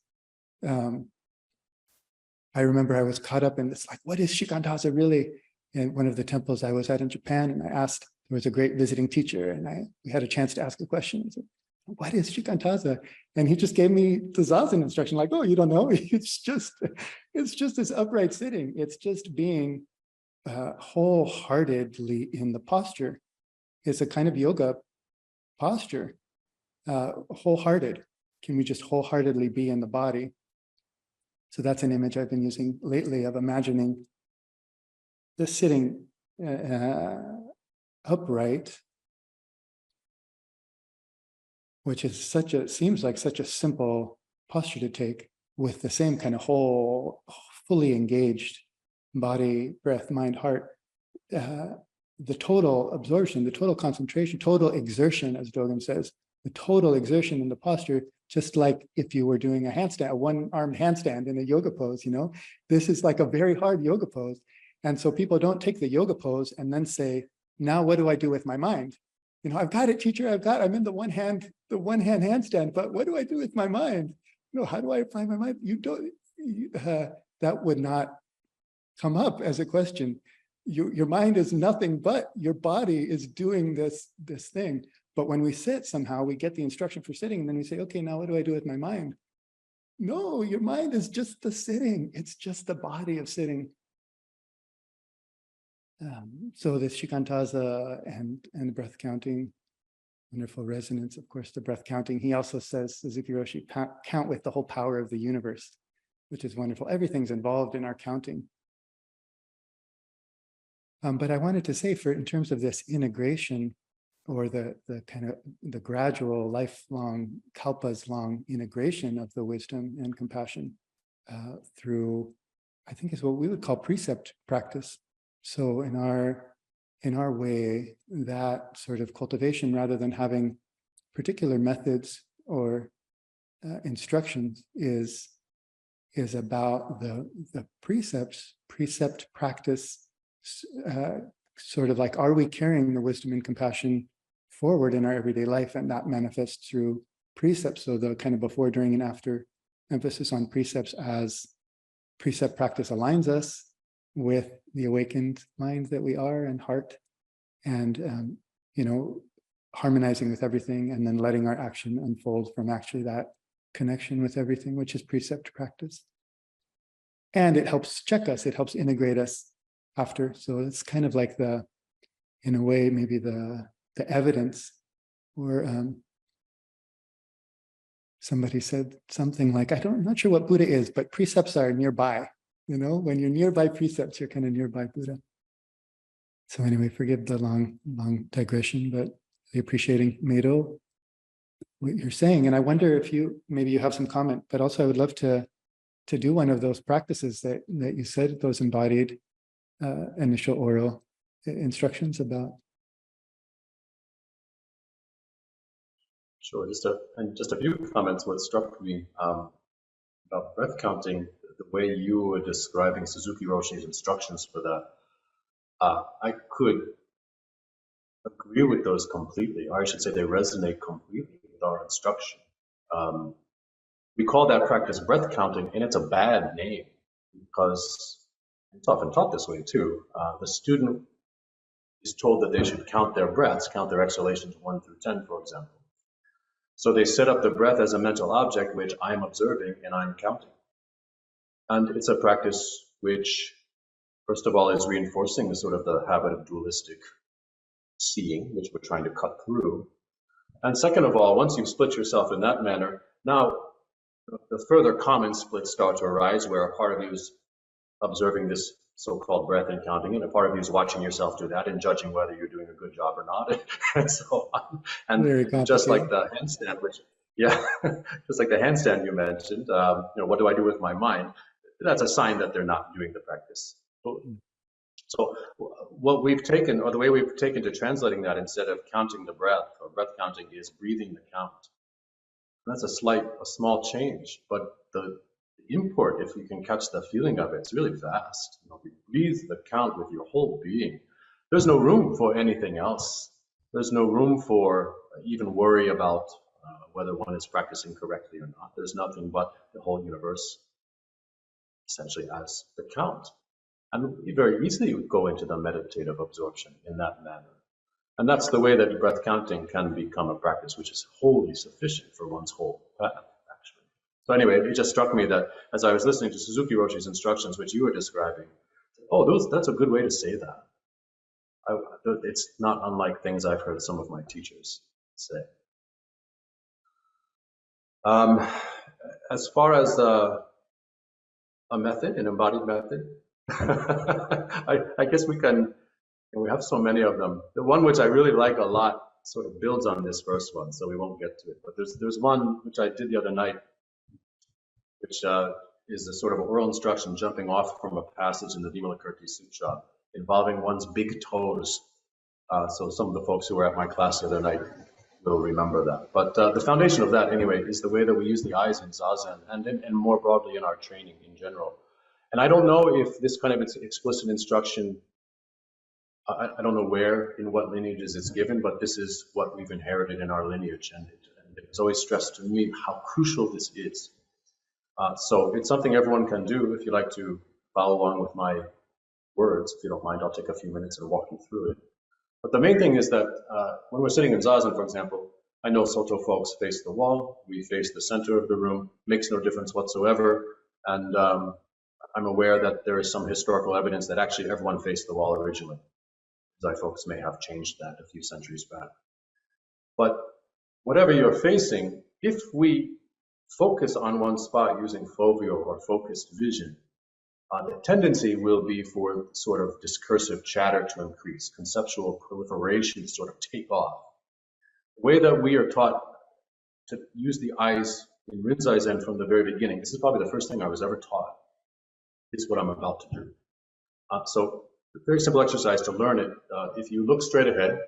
I remember I was caught up in this, like, what is shikantaza really? In one of the temples I was at in Japan, and I asked, there was a great visiting teacher, and we had a chance to ask a question. I said, what is shikantaza? And he just gave me the zazen instruction, like, oh, you don't know? It's just this upright sitting. It's just being wholeheartedly in the posture. It's a kind of yoga posture, wholehearted. Can we just wholeheartedly be in the body? So that's an image I've been using lately of imagining the sitting upright, which is seems like such a simple posture to take, with the same kind of whole, fully engaged body, breath, mind, heart. The total absorption, the total concentration, total exertion, as Dogen says, the total exertion in the posture, just like if you were doing a handstand, a one-armed handstand in a yoga pose, this is like a very hard yoga pose. And so people don't take the yoga pose and then say, now what do I do with my mind? I've got it, teacher, I'm in the one hand handstand, but what do I do with my mind? How do I apply my mind? That would not come up as a question. Your mind is nothing but your body is doing this thing. But when we sit, somehow we get the instruction for sitting, and then we say, okay, now what do I do with my mind? No, your mind is just the sitting. It's just the body of sitting. So the shikantaza and breath counting, wonderful resonance, of course, the breath counting. He also says, Suzuki Roshi, count with the whole power of the universe, which is wonderful. Everything's involved in our counting. But I wanted to say, in terms of this integration, or the kind of the gradual, lifelong, kalpas long integration of the wisdom and compassion through, I think is what we would call precept practice. So in our way, that sort of cultivation, rather than having particular methods or instructions, is about the precept practice, sort of like, are we carrying the wisdom and compassion forward in our everyday life? And that manifests through precepts. So the kind of before, during, and after emphasis on precepts, as precept practice aligns us with the awakened mind that we are and heart, and harmonizing with everything, and then letting our action unfold from actually that connection with everything, which is precept practice. And it helps check us, it helps integrate us after. So it's kind of like in a way, maybe the evidence, or somebody said something like, I'm not sure what Buddha is, but precepts are nearby. When you're nearby precepts, you're kind of nearby Buddha. So anyway, forgive the long digression, but really appreciating, Meido, what you're saying. And I wonder if maybe you have some comment, but also I would love to do one of those practices that you said, those embodied initial oral instructions about. Sure, just a few comments. What struck me about breath counting, the way you were describing Suzuki Roshi's instructions for that, I could agree with those completely, or I should say they resonate completely with our instruction. We call that practice breath counting, and it's a bad name because it's often taught this way too. The student is told that they should count their breaths, count their exhalations 1 through 10, for example. So they set up the breath as a mental object, which I'm observing and I'm counting. And it's a practice which, first of all, is reinforcing the habit of dualistic seeing, which we're trying to cut through. And second of all, once you've split yourself in that manner, now the further common splits start to arise, where a part of you is observing this so-called breath and counting, and a part of you is watching yourself do that and judging whether you're doing a good job or not, and so on. And just like the handstand, just like the handstand you mentioned, what do I do with my mind? That's a sign that they're not doing the practice. So what we've taken, or the way we've taken to translating that, instead of counting the breath or breath counting, is breathing the count. And that's a small change, but the import, if you can catch the feeling of it, it's really vast. You breathe the count with your whole being. There's no room for anything else. There's no room for even worry about whether one is practicing correctly or not. There's nothing but the whole universe essentially as the count. And we very easily go into the meditative absorption in that manner. And that's the way that breath counting can become a practice which is wholly sufficient for one's whole path, actually. So anyway, it just struck me that as I was listening to Suzuki Roshi's instructions, which you were describing, that's a good way to say that. It's not unlike things I've heard some of my teachers say. As far as a method, an embodied method, I guess we have so many of them. The one which I really like a lot sort of builds on this first one, so we won't get to it. But there's one which I did the other night, which is a sort of oral instruction jumping off from a passage in the Vimalakirti Sutra involving one's big toes. So some of the folks who were at my class the other night will remember that. But the foundation of that, anyway, is the way that we use the eyes in zazen and more broadly in our training in general. And I don't know if this kind of explicit instruction, I don't know where, in what lineages it's given, but this is what we've inherited in our lineage. And it's always stressed to me how crucial this is. So it's something everyone can do. If you like to follow along with my words, if you don't mind, I'll take a few minutes and walk you through it. But the main thing is that when we're sitting in zazen, for example, I know Soto folks face the wall, we face the center of the room, makes no difference whatsoever. And I'm aware that there is some historical evidence that actually everyone faced the wall originally. Rinzai folks may have changed that a few centuries back. But whatever you're facing, if we focus on one spot using fovio or focused vision, the tendency will be for sort of discursive chatter to increase, conceptual proliferation to sort of take off. The way that we are taught to use the eyes in Rinzai Zen from the very beginning, this is probably the first thing I was ever taught, is what I'm about to do. So a very simple exercise to learn it. If you look straight ahead,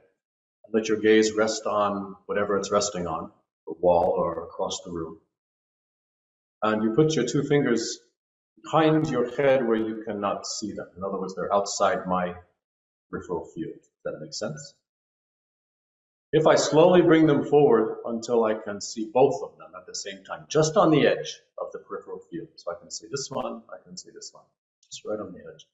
let your gaze rest on whatever it's resting on, the wall or across the room. And you put your two fingers behind your head where you cannot see them. In other words, they're outside my peripheral field. Does that make sense? If I slowly bring them forward until I can see both of them at the same time, just on the edge of the peripheral field. So I can see this one, I can see this one, just right on the edge.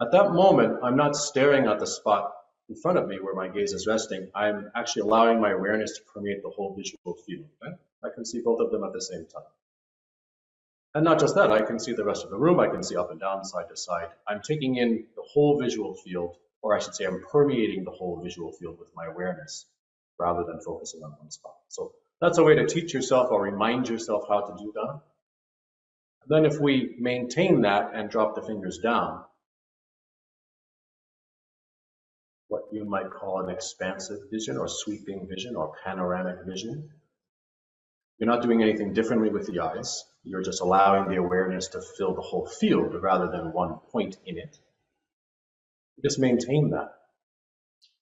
At that moment, I'm not staring at the spot in front of me where my gaze is resting. I'm actually allowing my awareness to permeate the whole visual field. Okay? I can see both of them at the same time. And not just that, I can see the rest of the room. I can see up and down, side to side. I'm taking in the whole visual field, or I should say I'm permeating the whole visual field with my awareness rather than focusing on one spot. So that's a way to teach yourself or remind yourself how to do that. And then if we maintain that and drop the fingers down, what you might call an expansive vision or sweeping vision or panoramic vision. You're not doing anything differently with the eyes. You're just allowing the awareness to fill the whole field rather than one point in it. Just maintain that.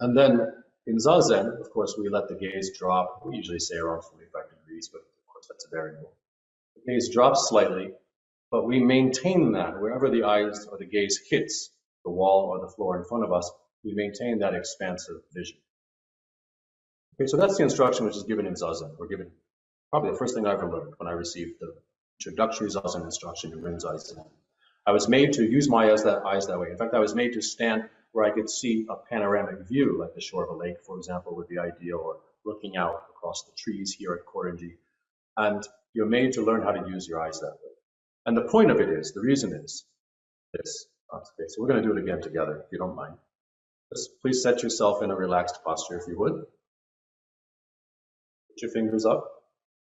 And then in zazen, of course, we let the gaze drop. We usually say around 45 degrees, but of course that's a variable. The gaze drops slightly, but we maintain that wherever the eyes or the gaze hits the wall or the floor in front of us, we maintain that expansive vision. Okay, so that's the instruction which is given in zazen. We're given probably the first thing I ever learned when I received the introductory zazen instruction in Rinzai Zen. I was made to use my eyes that way. In fact, I was made to stand where I could see a panoramic view, like the shore of a lake, for example, would be ideal, or looking out across the trees here at Korinji. And you're made to learn how to use your eyes that way. And the point of it is, the reason is this. Okay, so we're going to do it again together, if you don't mind. Just please set yourself in a relaxed posture, if you would. Put your fingers up,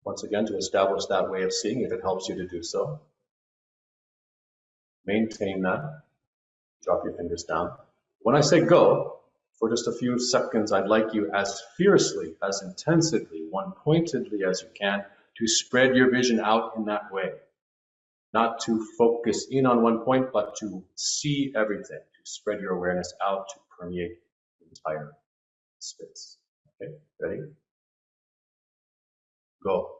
once again, to establish that way of seeing, if it helps you to do so. Maintain that. Drop your fingers down. When I say go, for just a few seconds, I'd like you as fiercely, as intensively, one-pointedly as you can, to spread your vision out in that way. Not to focus in on one point, but to see everything, to spread your awareness out, to permeate the entire space. Okay, ready? Go.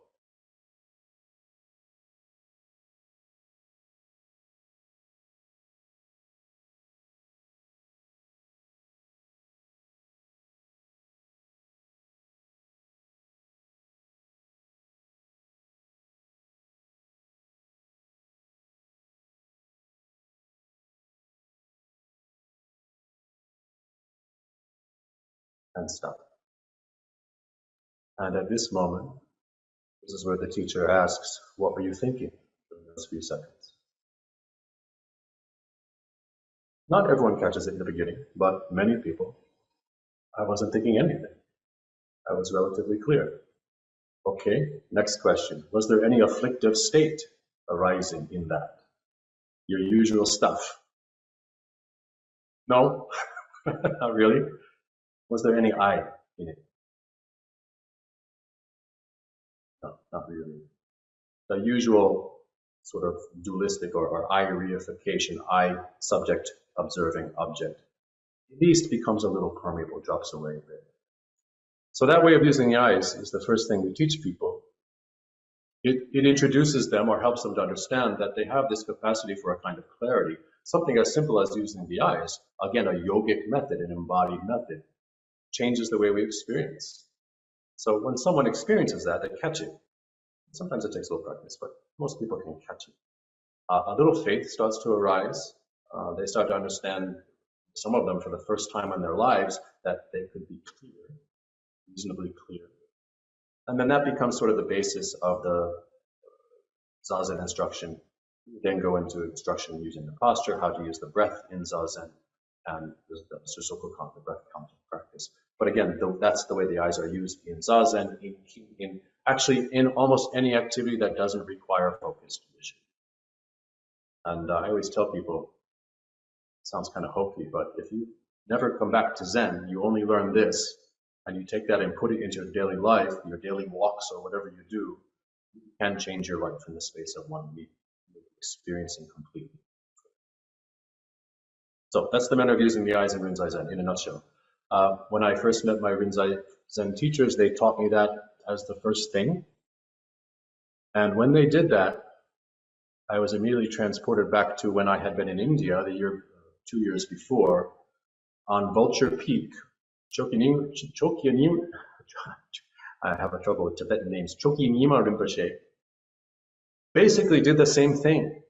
And stop. And at this moment, this is where the teacher asks, what were you thinking for those few seconds? Not everyone catches it in the beginning, but many people. I wasn't thinking anything. I was relatively clear. Okay, next question. Was there any afflictive state arising in that? Your usual stuff? No, not really. Was there any I in it? No, not really. The usual sort of dualistic or I reification, I subject, observing, object, at least becomes a little permeable, drops away a bit. So that way of using the eyes is the first thing we teach people. It introduces them or helps them to understand that they have this capacity for a kind of clarity. Something as simple as using the eyes, again, a yogic method, an embodied method, changes the way we experience. So when someone experiences that, they catch it. Sometimes it takes a little practice, but most people can catch it. A little faith starts to arise. They start to understand, some of them for the first time in their lives, that they could be clear. reasonably clear. And then that becomes sort of the basis of the zazen instruction. We then go into instruction using the posture, how to use the breath in zazen, and the Susoku-kan, the breath counting practice. But again, that's the way the eyes are used in zazen, actually in almost any activity that doesn't require focused vision. And I always tell people, it sounds kind of hokey, but if you never come back to Zen, you only learn this, and you take that and put it into your daily life, your daily walks or whatever you do, you can change your life in the space of 1 week, experiencing completely. So that's the manner of using the eyes in Rinzai Zen in a nutshell. When I first met my Rinzai Zen teachers, they taught me that as the first thing. And when they did that, I was immediately transported back to when I had been in India 2 years before on Vulture Peak. I have a trouble with Tibetan names. Chokyinima Rinpoche basically did the same thing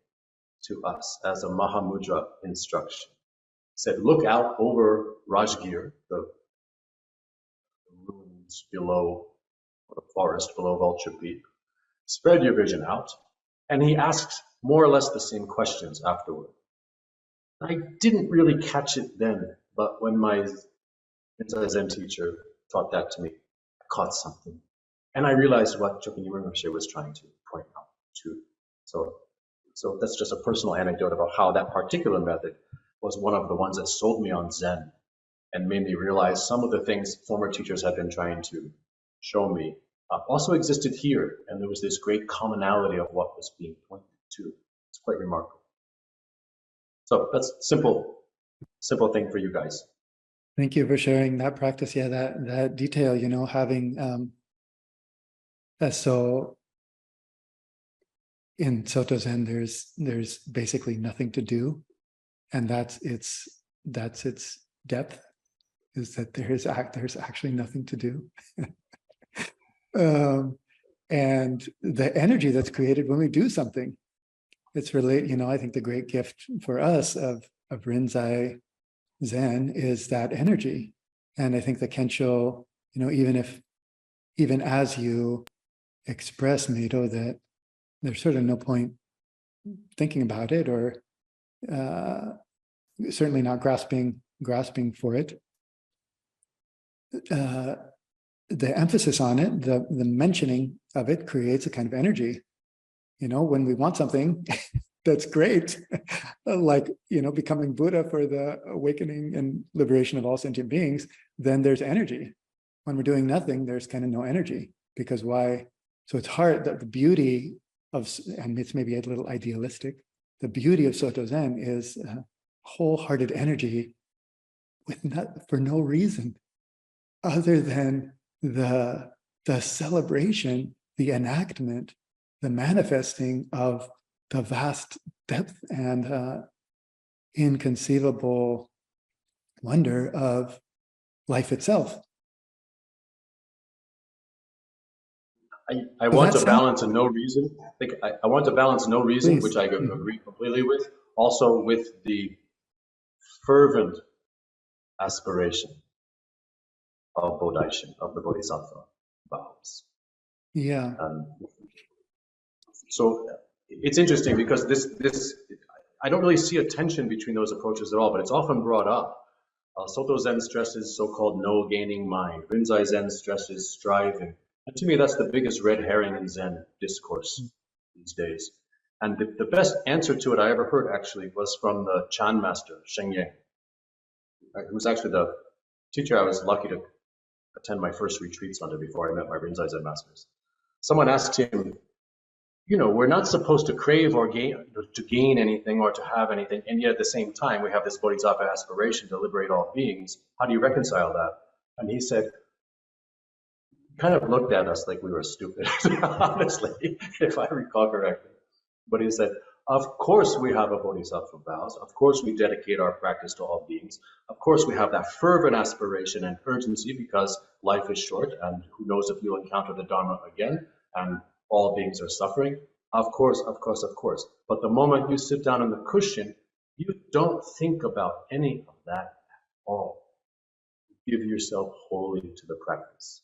to us as a Mahamudra instruction. Said, look out over Rajgir, the ruins below, or the forest below Vulture Peak. Spread your vision out. And he asked more or less the same questions afterward. I didn't really catch it then, but when my Zen teacher taught that to me, I caught something. And I realized what Chokyinima Rinpoche was trying to point out too. So that's just a personal anecdote about how that particular method was one of the ones that sold me on Zen and made me realize some of the things former teachers had been trying to show me also existed here, and there was this great commonality of what was being pointed to. It's quite remarkable. So that's simple thing for you guys. Thank you for sharing that practice. Yeah, that detail, you know, having so in Soto Zen, there's basically nothing to do, and that's its depth, is that there's actually nothing to do. And the energy that's created when we do something, it's related, you know, I think the great gift for us of Rinzai Zen is that energy. And I think the Kensho, you know, even as you express, Meido, that there's sort of no point thinking about it, or certainly not grasping for it. The emphasis on it, the mentioning of it creates a kind of energy. You know, when we want something that's great, like, you know, becoming Buddha for the awakening and liberation of all sentient beings, then there's energy. When we're doing nothing, there's kind of no energy, because why? So it's hard that the beauty of, and it's maybe a little idealistic, the beauty of Soto Zen is wholehearted energy for no reason other than the celebration, the enactment, the manifesting of the vast depth and inconceivable wonder of life itself. I want to balance a no reason. I want to balance no reason, which I agree completely with, also with the fervent aspiration of Bodhishin, of the Bodhisattva vows. Yeah. So it's interesting because this I don't really see a tension between those approaches at all, but it's often brought up. Soto Zen stresses so-called no gaining mind. Rinzai Zen stresses striving. And to me, that's the biggest red herring in Zen discourse these days. And the best answer to it I ever heard actually was from the Chan master, Sheng Yang, who was actually the teacher I was lucky to attend my first retreats under before I met my Rinzai Zen masters. Someone asked him, you know, we're not supposed to crave or gain anything or to have anything, and yet at the same time we have this bodhisattva aspiration to liberate all beings. How do you reconcile that? And he said, kind of looked at us like we were stupid, honestly, if I recall correctly. But he said, of course we have a bodhisattva vows. Of course we dedicate our practice to all beings. Of course we have that fervent aspiration and urgency because life is short and who knows if you'll encounter the Dharma again and all beings are suffering. Of course, of course, of course. But the moment you sit down on the cushion, you don't think about any of that at all. You give yourself wholly to the practice.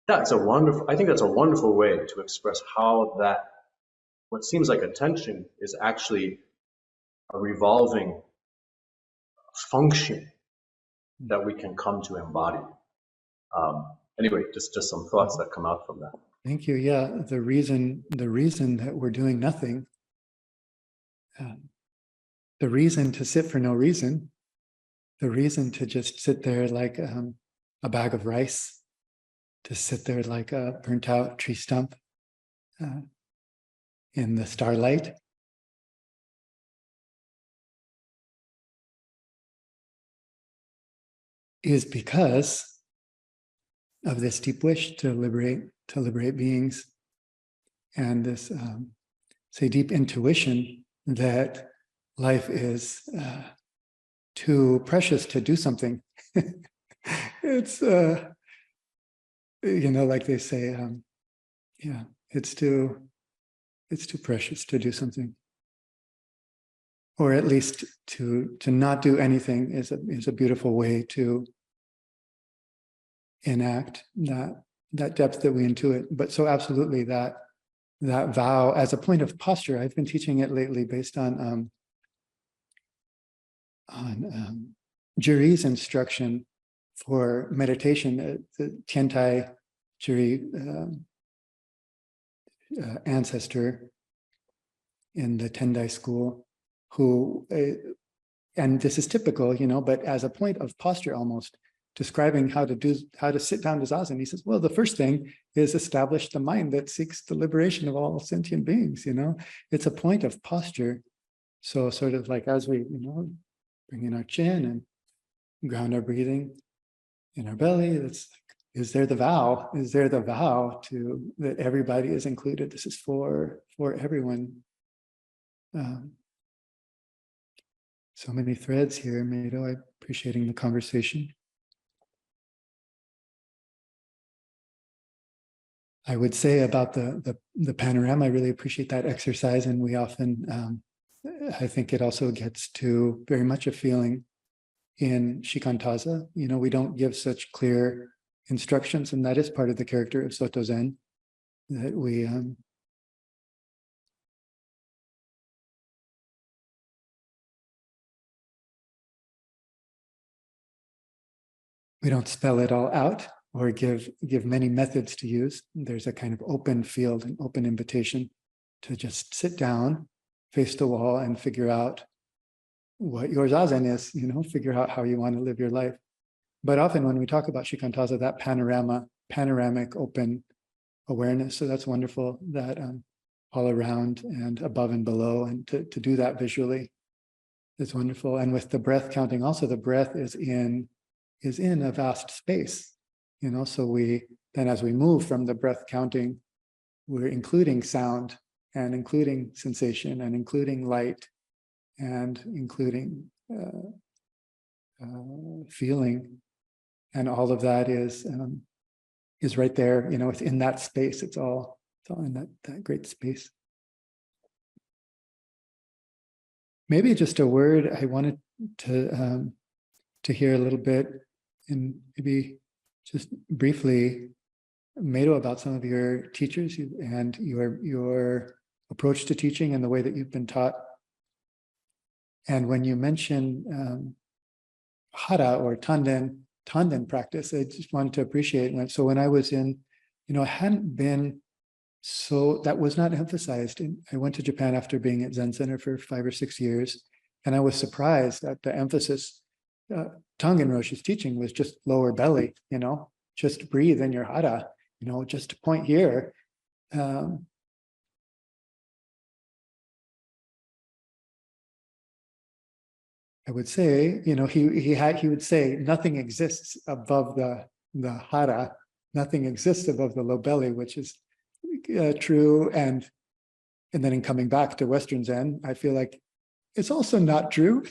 I think that's a wonderful way to express how that, what seems like a tension is actually a revolving function that we can come to embody. Anyway, just some thoughts that come out from that. Thank you. Yeah, the reason that we're doing nothing, the reason to sit for no reason, the reason to just sit there like a bag of rice, to sit there like a burnt out tree stump in the starlight, is because of this deep wish to liberate beings, and this say deep intuition that life is too precious to do something. It's like they say, it's too precious to do something, or at least to not do anything is a beautiful way to enact that depth that we intuit. But so absolutely that vow as a point of posture, I've been teaching it lately based on Jiryu's instruction for meditation, the Tiantai Jiryu ancestor in the Tendai school, who, and this is typical, but as a point of posture almost, describing how to sit down to zazen. He says, well, the first thing is establish the mind that seeks the liberation of all sentient beings. It's a point of posture. So sort of like as we, bring in our chin and ground our breathing in our belly, it's like, is there the vow? Is there the vow to that everybody is included? This is for everyone. So many threads here, Meido. I'm appreciating the conversation. I would say about the panorama, I really appreciate that exercise, and we often, I think it also gets to very much a feeling in Shikantaza. We don't give such clear instructions, and that is part of the character of Soto Zen, that we don't spell it all out or give many methods to use. There's a kind of open field, an open invitation to just sit down, face the wall, and figure out what your zazen is, figure out how you want to live your life. But often when we talk about Shikantaza, that panoramic open awareness, so that's wonderful, that all around and above and below, and to do that visually is wonderful. And with the breath counting also, the breath is in a vast space. So we then, as we move from the breath counting, we're including sound and including sensation and including light and including feeling, and all of that is right there. Within that space. It's all in that great space. Maybe just a word I wanted to hear a little bit, and maybe just briefly, Meido, about some of your teachers and your approach to teaching and the way that you've been taught. And when you mention hara or tanden practice, I just wanted to appreciate. So when I was in, I hadn't been so, that was not emphasized. I went to Japan after being at Zen Center for 5 or 6 years, and I was surprised at the emphasis. Tongan Roshi's teaching was just lower belly, just breathe in your hara, just to point here. I would say, he would say nothing exists above the hara, nothing exists above the low belly, which is true. And then in coming back to Western Zen, I feel like it's also not true.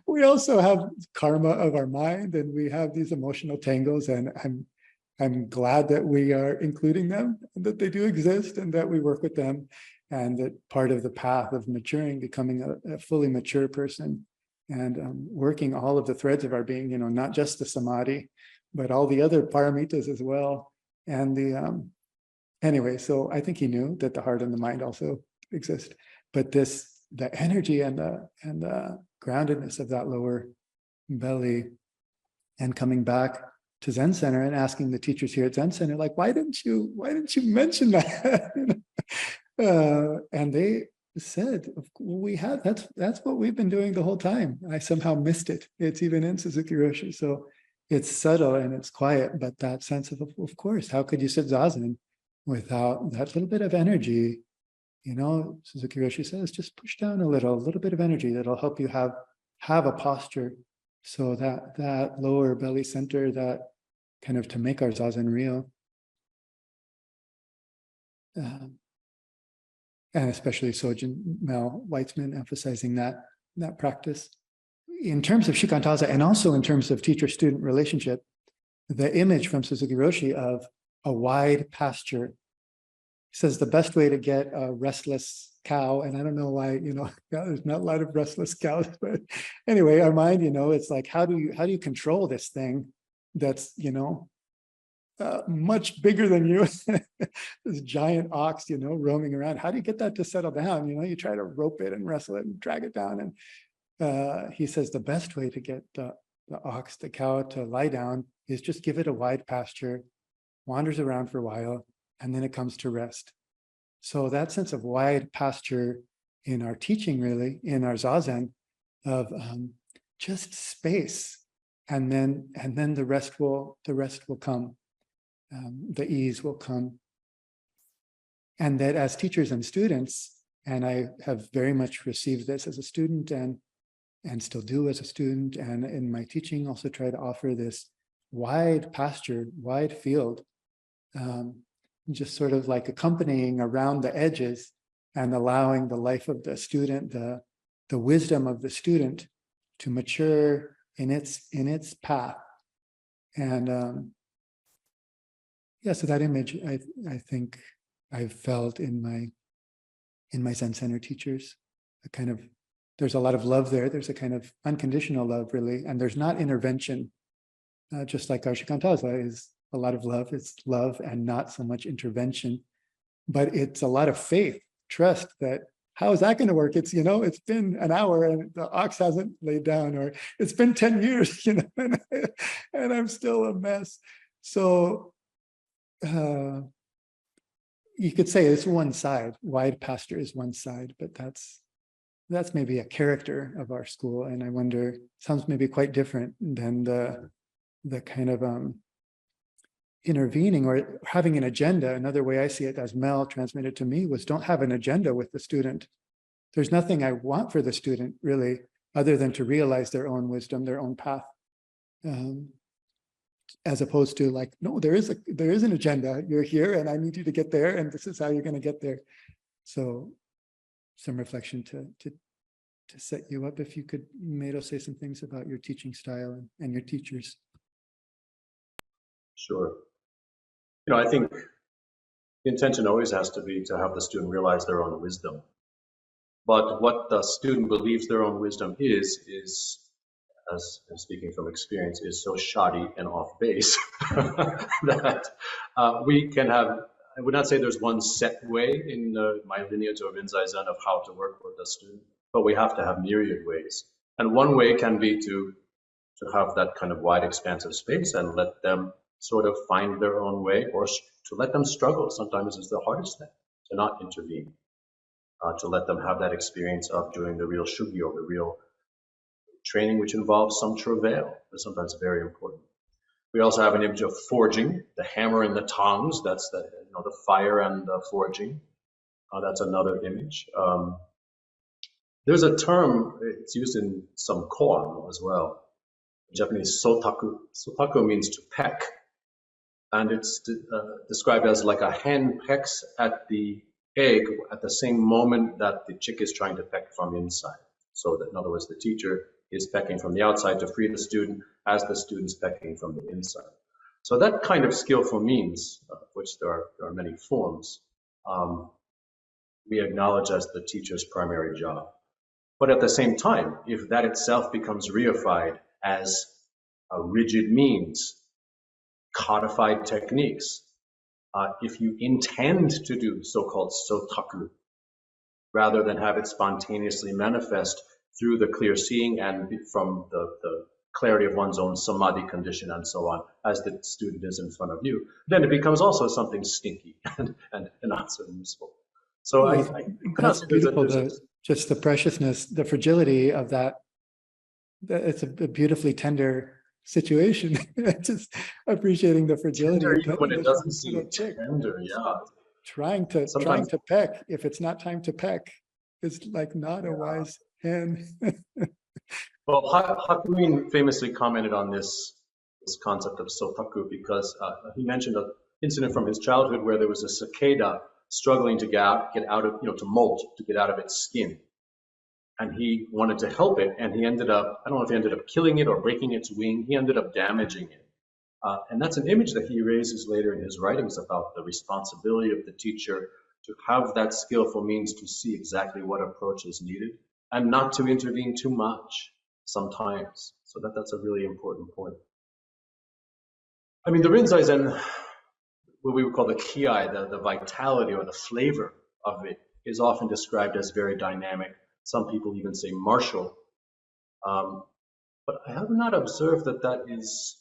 We also have karma of our mind, and we have these emotional tangles, and I'm glad that we are including them, that they do exist, and that we work with them, and that part of the path of maturing, becoming a fully mature person, and working all of the threads of our being, not just the samadhi, but all the other paramitas as well, And the anyway, so I think he knew that the heart and the mind also exist, but the energy and the groundedness of that lower belly, and coming back to Zen Center and asking the teachers here at Zen Center, like, why didn't you mention that? And they said, that's what we've been doing the whole time. I somehow missed it. It's even in Suzuki Roshi. So it's subtle and it's quiet, but that sense of course, how could you sit zazen without that little bit of energy? You know, Suzuki Roshi says, just push down a little bit of energy that'll help you have a posture. So that lower belly center, that kind of to make our zazen real. And especially Sojin Mel Weitzman emphasizing that practice. In terms of shikantaza, and also in terms of teacher-student relationship, the image from Suzuki Roshi of a wide pasture says the best way to get a restless cow, and I don't know why, there's not a lot of restless cows, but anyway, our mind, it's like, how do you control this thing that's, much bigger than you, this giant ox, roaming around. How do you get that to settle down? You try to rope it and wrestle it and drag it down. And he says the best way to get the cow to lie down is just give it a wide pasture, wanders around for a while, and then it comes to rest. So that sense of wide pasture in our teaching, really, in our zazen, of just space, and then the rest will come, the ease will come, and that as teachers and students, and I have very much received this as a student, and still do as a student, and in my teaching also try to offer this wide pasture, wide field. Just sort of like accompanying around the edges and allowing the life of the student, the wisdom of the student to mature in its path. And so that image, I think I've felt in my Zen Center teachers, there's a lot of love there. There's a kind of unconditional love, really, and there's not intervention, just like our shikantaza is a lot of love. It's love and not so much intervention, but it's a lot of faith, trust that how is that going to work? It's, it's been an hour and the ox hasn't laid down, or it's been 10 years, and I'm still a mess. So you could say it's one side, wide pasture is one side, but that's maybe a character of our school. And I wonder, sounds maybe quite different than the kind of intervening or having an agenda. Another way I see it, as Mel transmitted to me, was don't have an agenda with the student. There's nothing I want for the student, really, other than to realize their own wisdom, their own path. As opposed to like, no, there is an agenda. You're here and I need you to get there, and this is how you're going to get there. So some reflection to set you up. If you could, Meido, say some things about your teaching style and your teachers. Sure. I think the intention always has to be to have the student realize their own wisdom. But what the student believes their own wisdom is, as I'm speaking from experience, is so shoddy and off base that we can have, I would not say there's one set way in my lineage of Rinzai Zen of how to work with the student, but we have to have myriad ways. And one way can be to have that kind of wide, expansive space and let them sort of find their own way, or to let them struggle. Sometimes it's the hardest thing, to not intervene, to let them have that experience of doing the real shugyo, the real training, which involves some travail, but sometimes very important. We also have an image of forging, the hammer and the tongs. That's the fire and the forging. That's another image. There's a term, it's used in some koan as well. Japanese sotaku. Sotaku means to peck. And it's described as like a hen pecks at the egg at the same moment that the chick is trying to peck from inside. So that, in other words, the teacher is pecking from the outside to free the student as the student's pecking from the inside. So that kind of skillful means, of which there are many forms, we acknowledge as the teacher's primary job. But at the same time, if that itself becomes reified as a rigid means, codified techniques, if you intend to do so-called sotaku, rather than have it spontaneously manifest through the clear seeing and from the clarity of one's own samadhi condition and so on, as the student is in front of you, then it becomes also something stinky and not so useful. So I that's beautiful. Just the preciousness, the fragility of that. It's a beautifully tender situation. Just appreciating the fragility. Tender, even when it doesn't seem tender, yeah. Trying to peck if it's not time to peck is like not a wise hand. Well, Hakuin famously commented on this concept of sotaku because he mentioned an incident from his childhood where there was a cicada struggling to get out of, to molt, to get out of its skin. And he wanted to help it, and he ended up, I don't know if he ended up killing it or breaking its wing, he ended up damaging it. And that's an image that he raises later in his writings about the responsibility of the teacher to have that skillful means to see exactly what approach is needed and not to intervene too much sometimes. So that's a really important point. I mean, the Rinzai Zen, what we would call the kiai, the vitality or the flavor of it, is often described as very dynamic. Some people even say martial. But I have not observed that is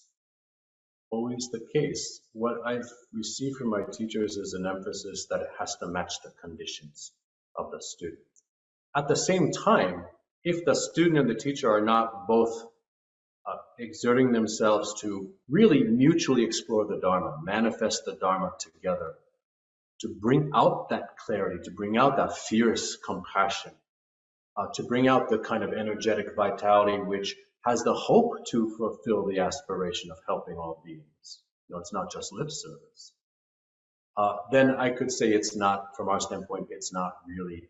always the case. What I've received from my teachers is an emphasis that it has to match the conditions of the student. At the same time, if the student and the teacher are not both exerting themselves to really mutually explore the Dharma, manifest the Dharma together, to bring out that clarity, to bring out that fierce compassion, to bring out the kind of energetic vitality which has the hope to fulfill the aspiration of helping all beings. It's not just lip service. Then I could say it's not, from our standpoint, it's not really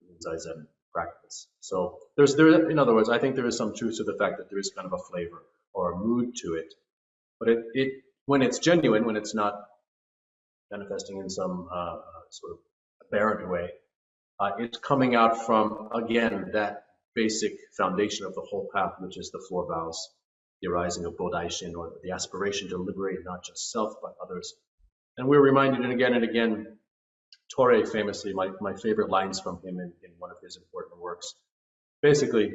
Rinzai Zen practice. So in other words, I think there is some truth to the fact that there is kind of a flavor or a mood to it. But when it's genuine, when it's not manifesting in some sort of aberrant way, it's coming out from, again, that basic foundation of the whole path, which is the four vows, the arising of Bodaishin, or the aspiration to liberate not just self, but others. And we're reminded again and again, Torre famously, my favorite lines from him in one of his important works. Basically,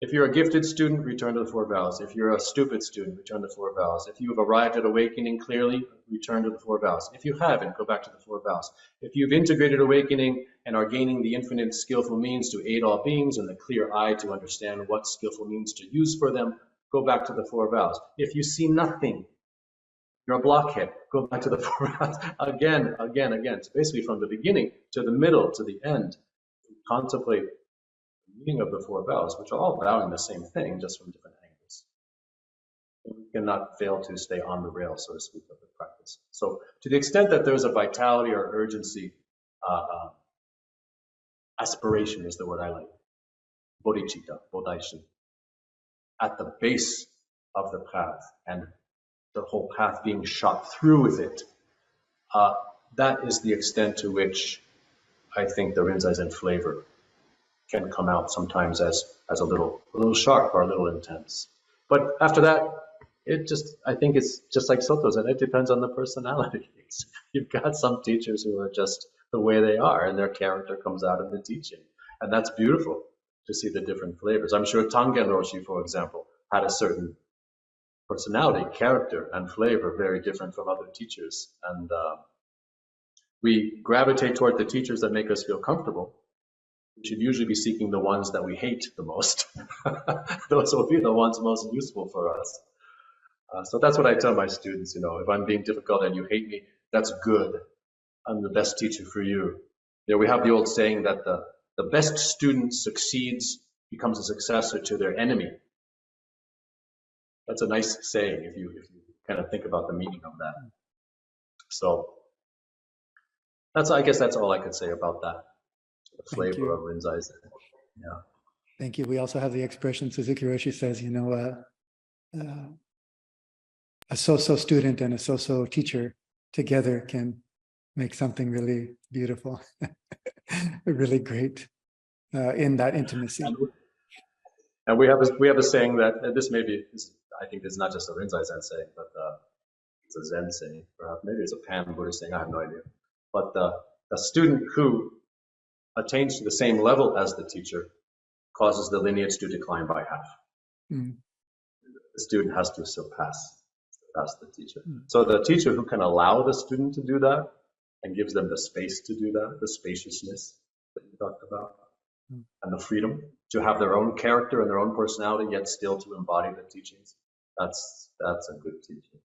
if you're a gifted student, return to the four vows. If you're a stupid student, return to the four vows. If you've arrived at awakening clearly, return to the four vows. If you haven't, go back to the four vows. If you've integrated awakening and are gaining the infinite skillful means to aid all beings and the clear eye to understand what skillful means to use for them, go back to the four vows. If you see nothing, you're a blockhead, go back to the four vows again. So basically from the beginning to the middle to the end, contemplate the meaning of the four vows, which are all vowing the same thing, just from different angles. And we cannot fail to stay on the rail, so to speak, of the practice. So to the extent that there's a vitality or urgency, aspiration is the word I like, bodhicitta, bodaishin, at the base of the path, and the whole path being shot through with it, that is the extent to which I think the Rinzai Zen flavor can come out sometimes as a little sharp or a little intense. But after that, I think it's just like Soto Zen, it depends on the personality. You've got some teachers who are just the way they are, and their character comes out in the teaching. And that's beautiful to see the different flavors. I'm sure Tangen Roshi, for example, had a certain personality, character, and flavor very different from other teachers. And we gravitate toward the teachers that make us feel comfortable. We should usually be seeking the ones that we hate the most. Those will be the ones most useful for us. So that's what I tell my students, if I'm being difficult and you hate me, that's good. I'm the best teacher for you. We have the old saying that the best student succeeds, becomes a successor to their enemy. That's a nice saying if you kind of think about the meaning of that. So I guess that's all I could say about that. The flavor of Rinzai Zen. Yeah. Thank you. We also have the expression Suzuki Roshi says, a so-so student and a so-so teacher together can make something really beautiful, really great in that intimacy. And we have a saying that this I think this is not just a Rinzai Zen saying, but it's a Zen saying, perhaps maybe it's a Pan-Buddhist saying, I have no idea. But the student who attains to the same level as the teacher causes the lineage to decline by half. Mm. The student has to surpass the teacher. So the teacher who can allow the student to do that and gives them the space to do that, the spaciousness that you talked about, and the freedom to have their own character and their own personality, yet still to embody the teachings, that's a good teacher.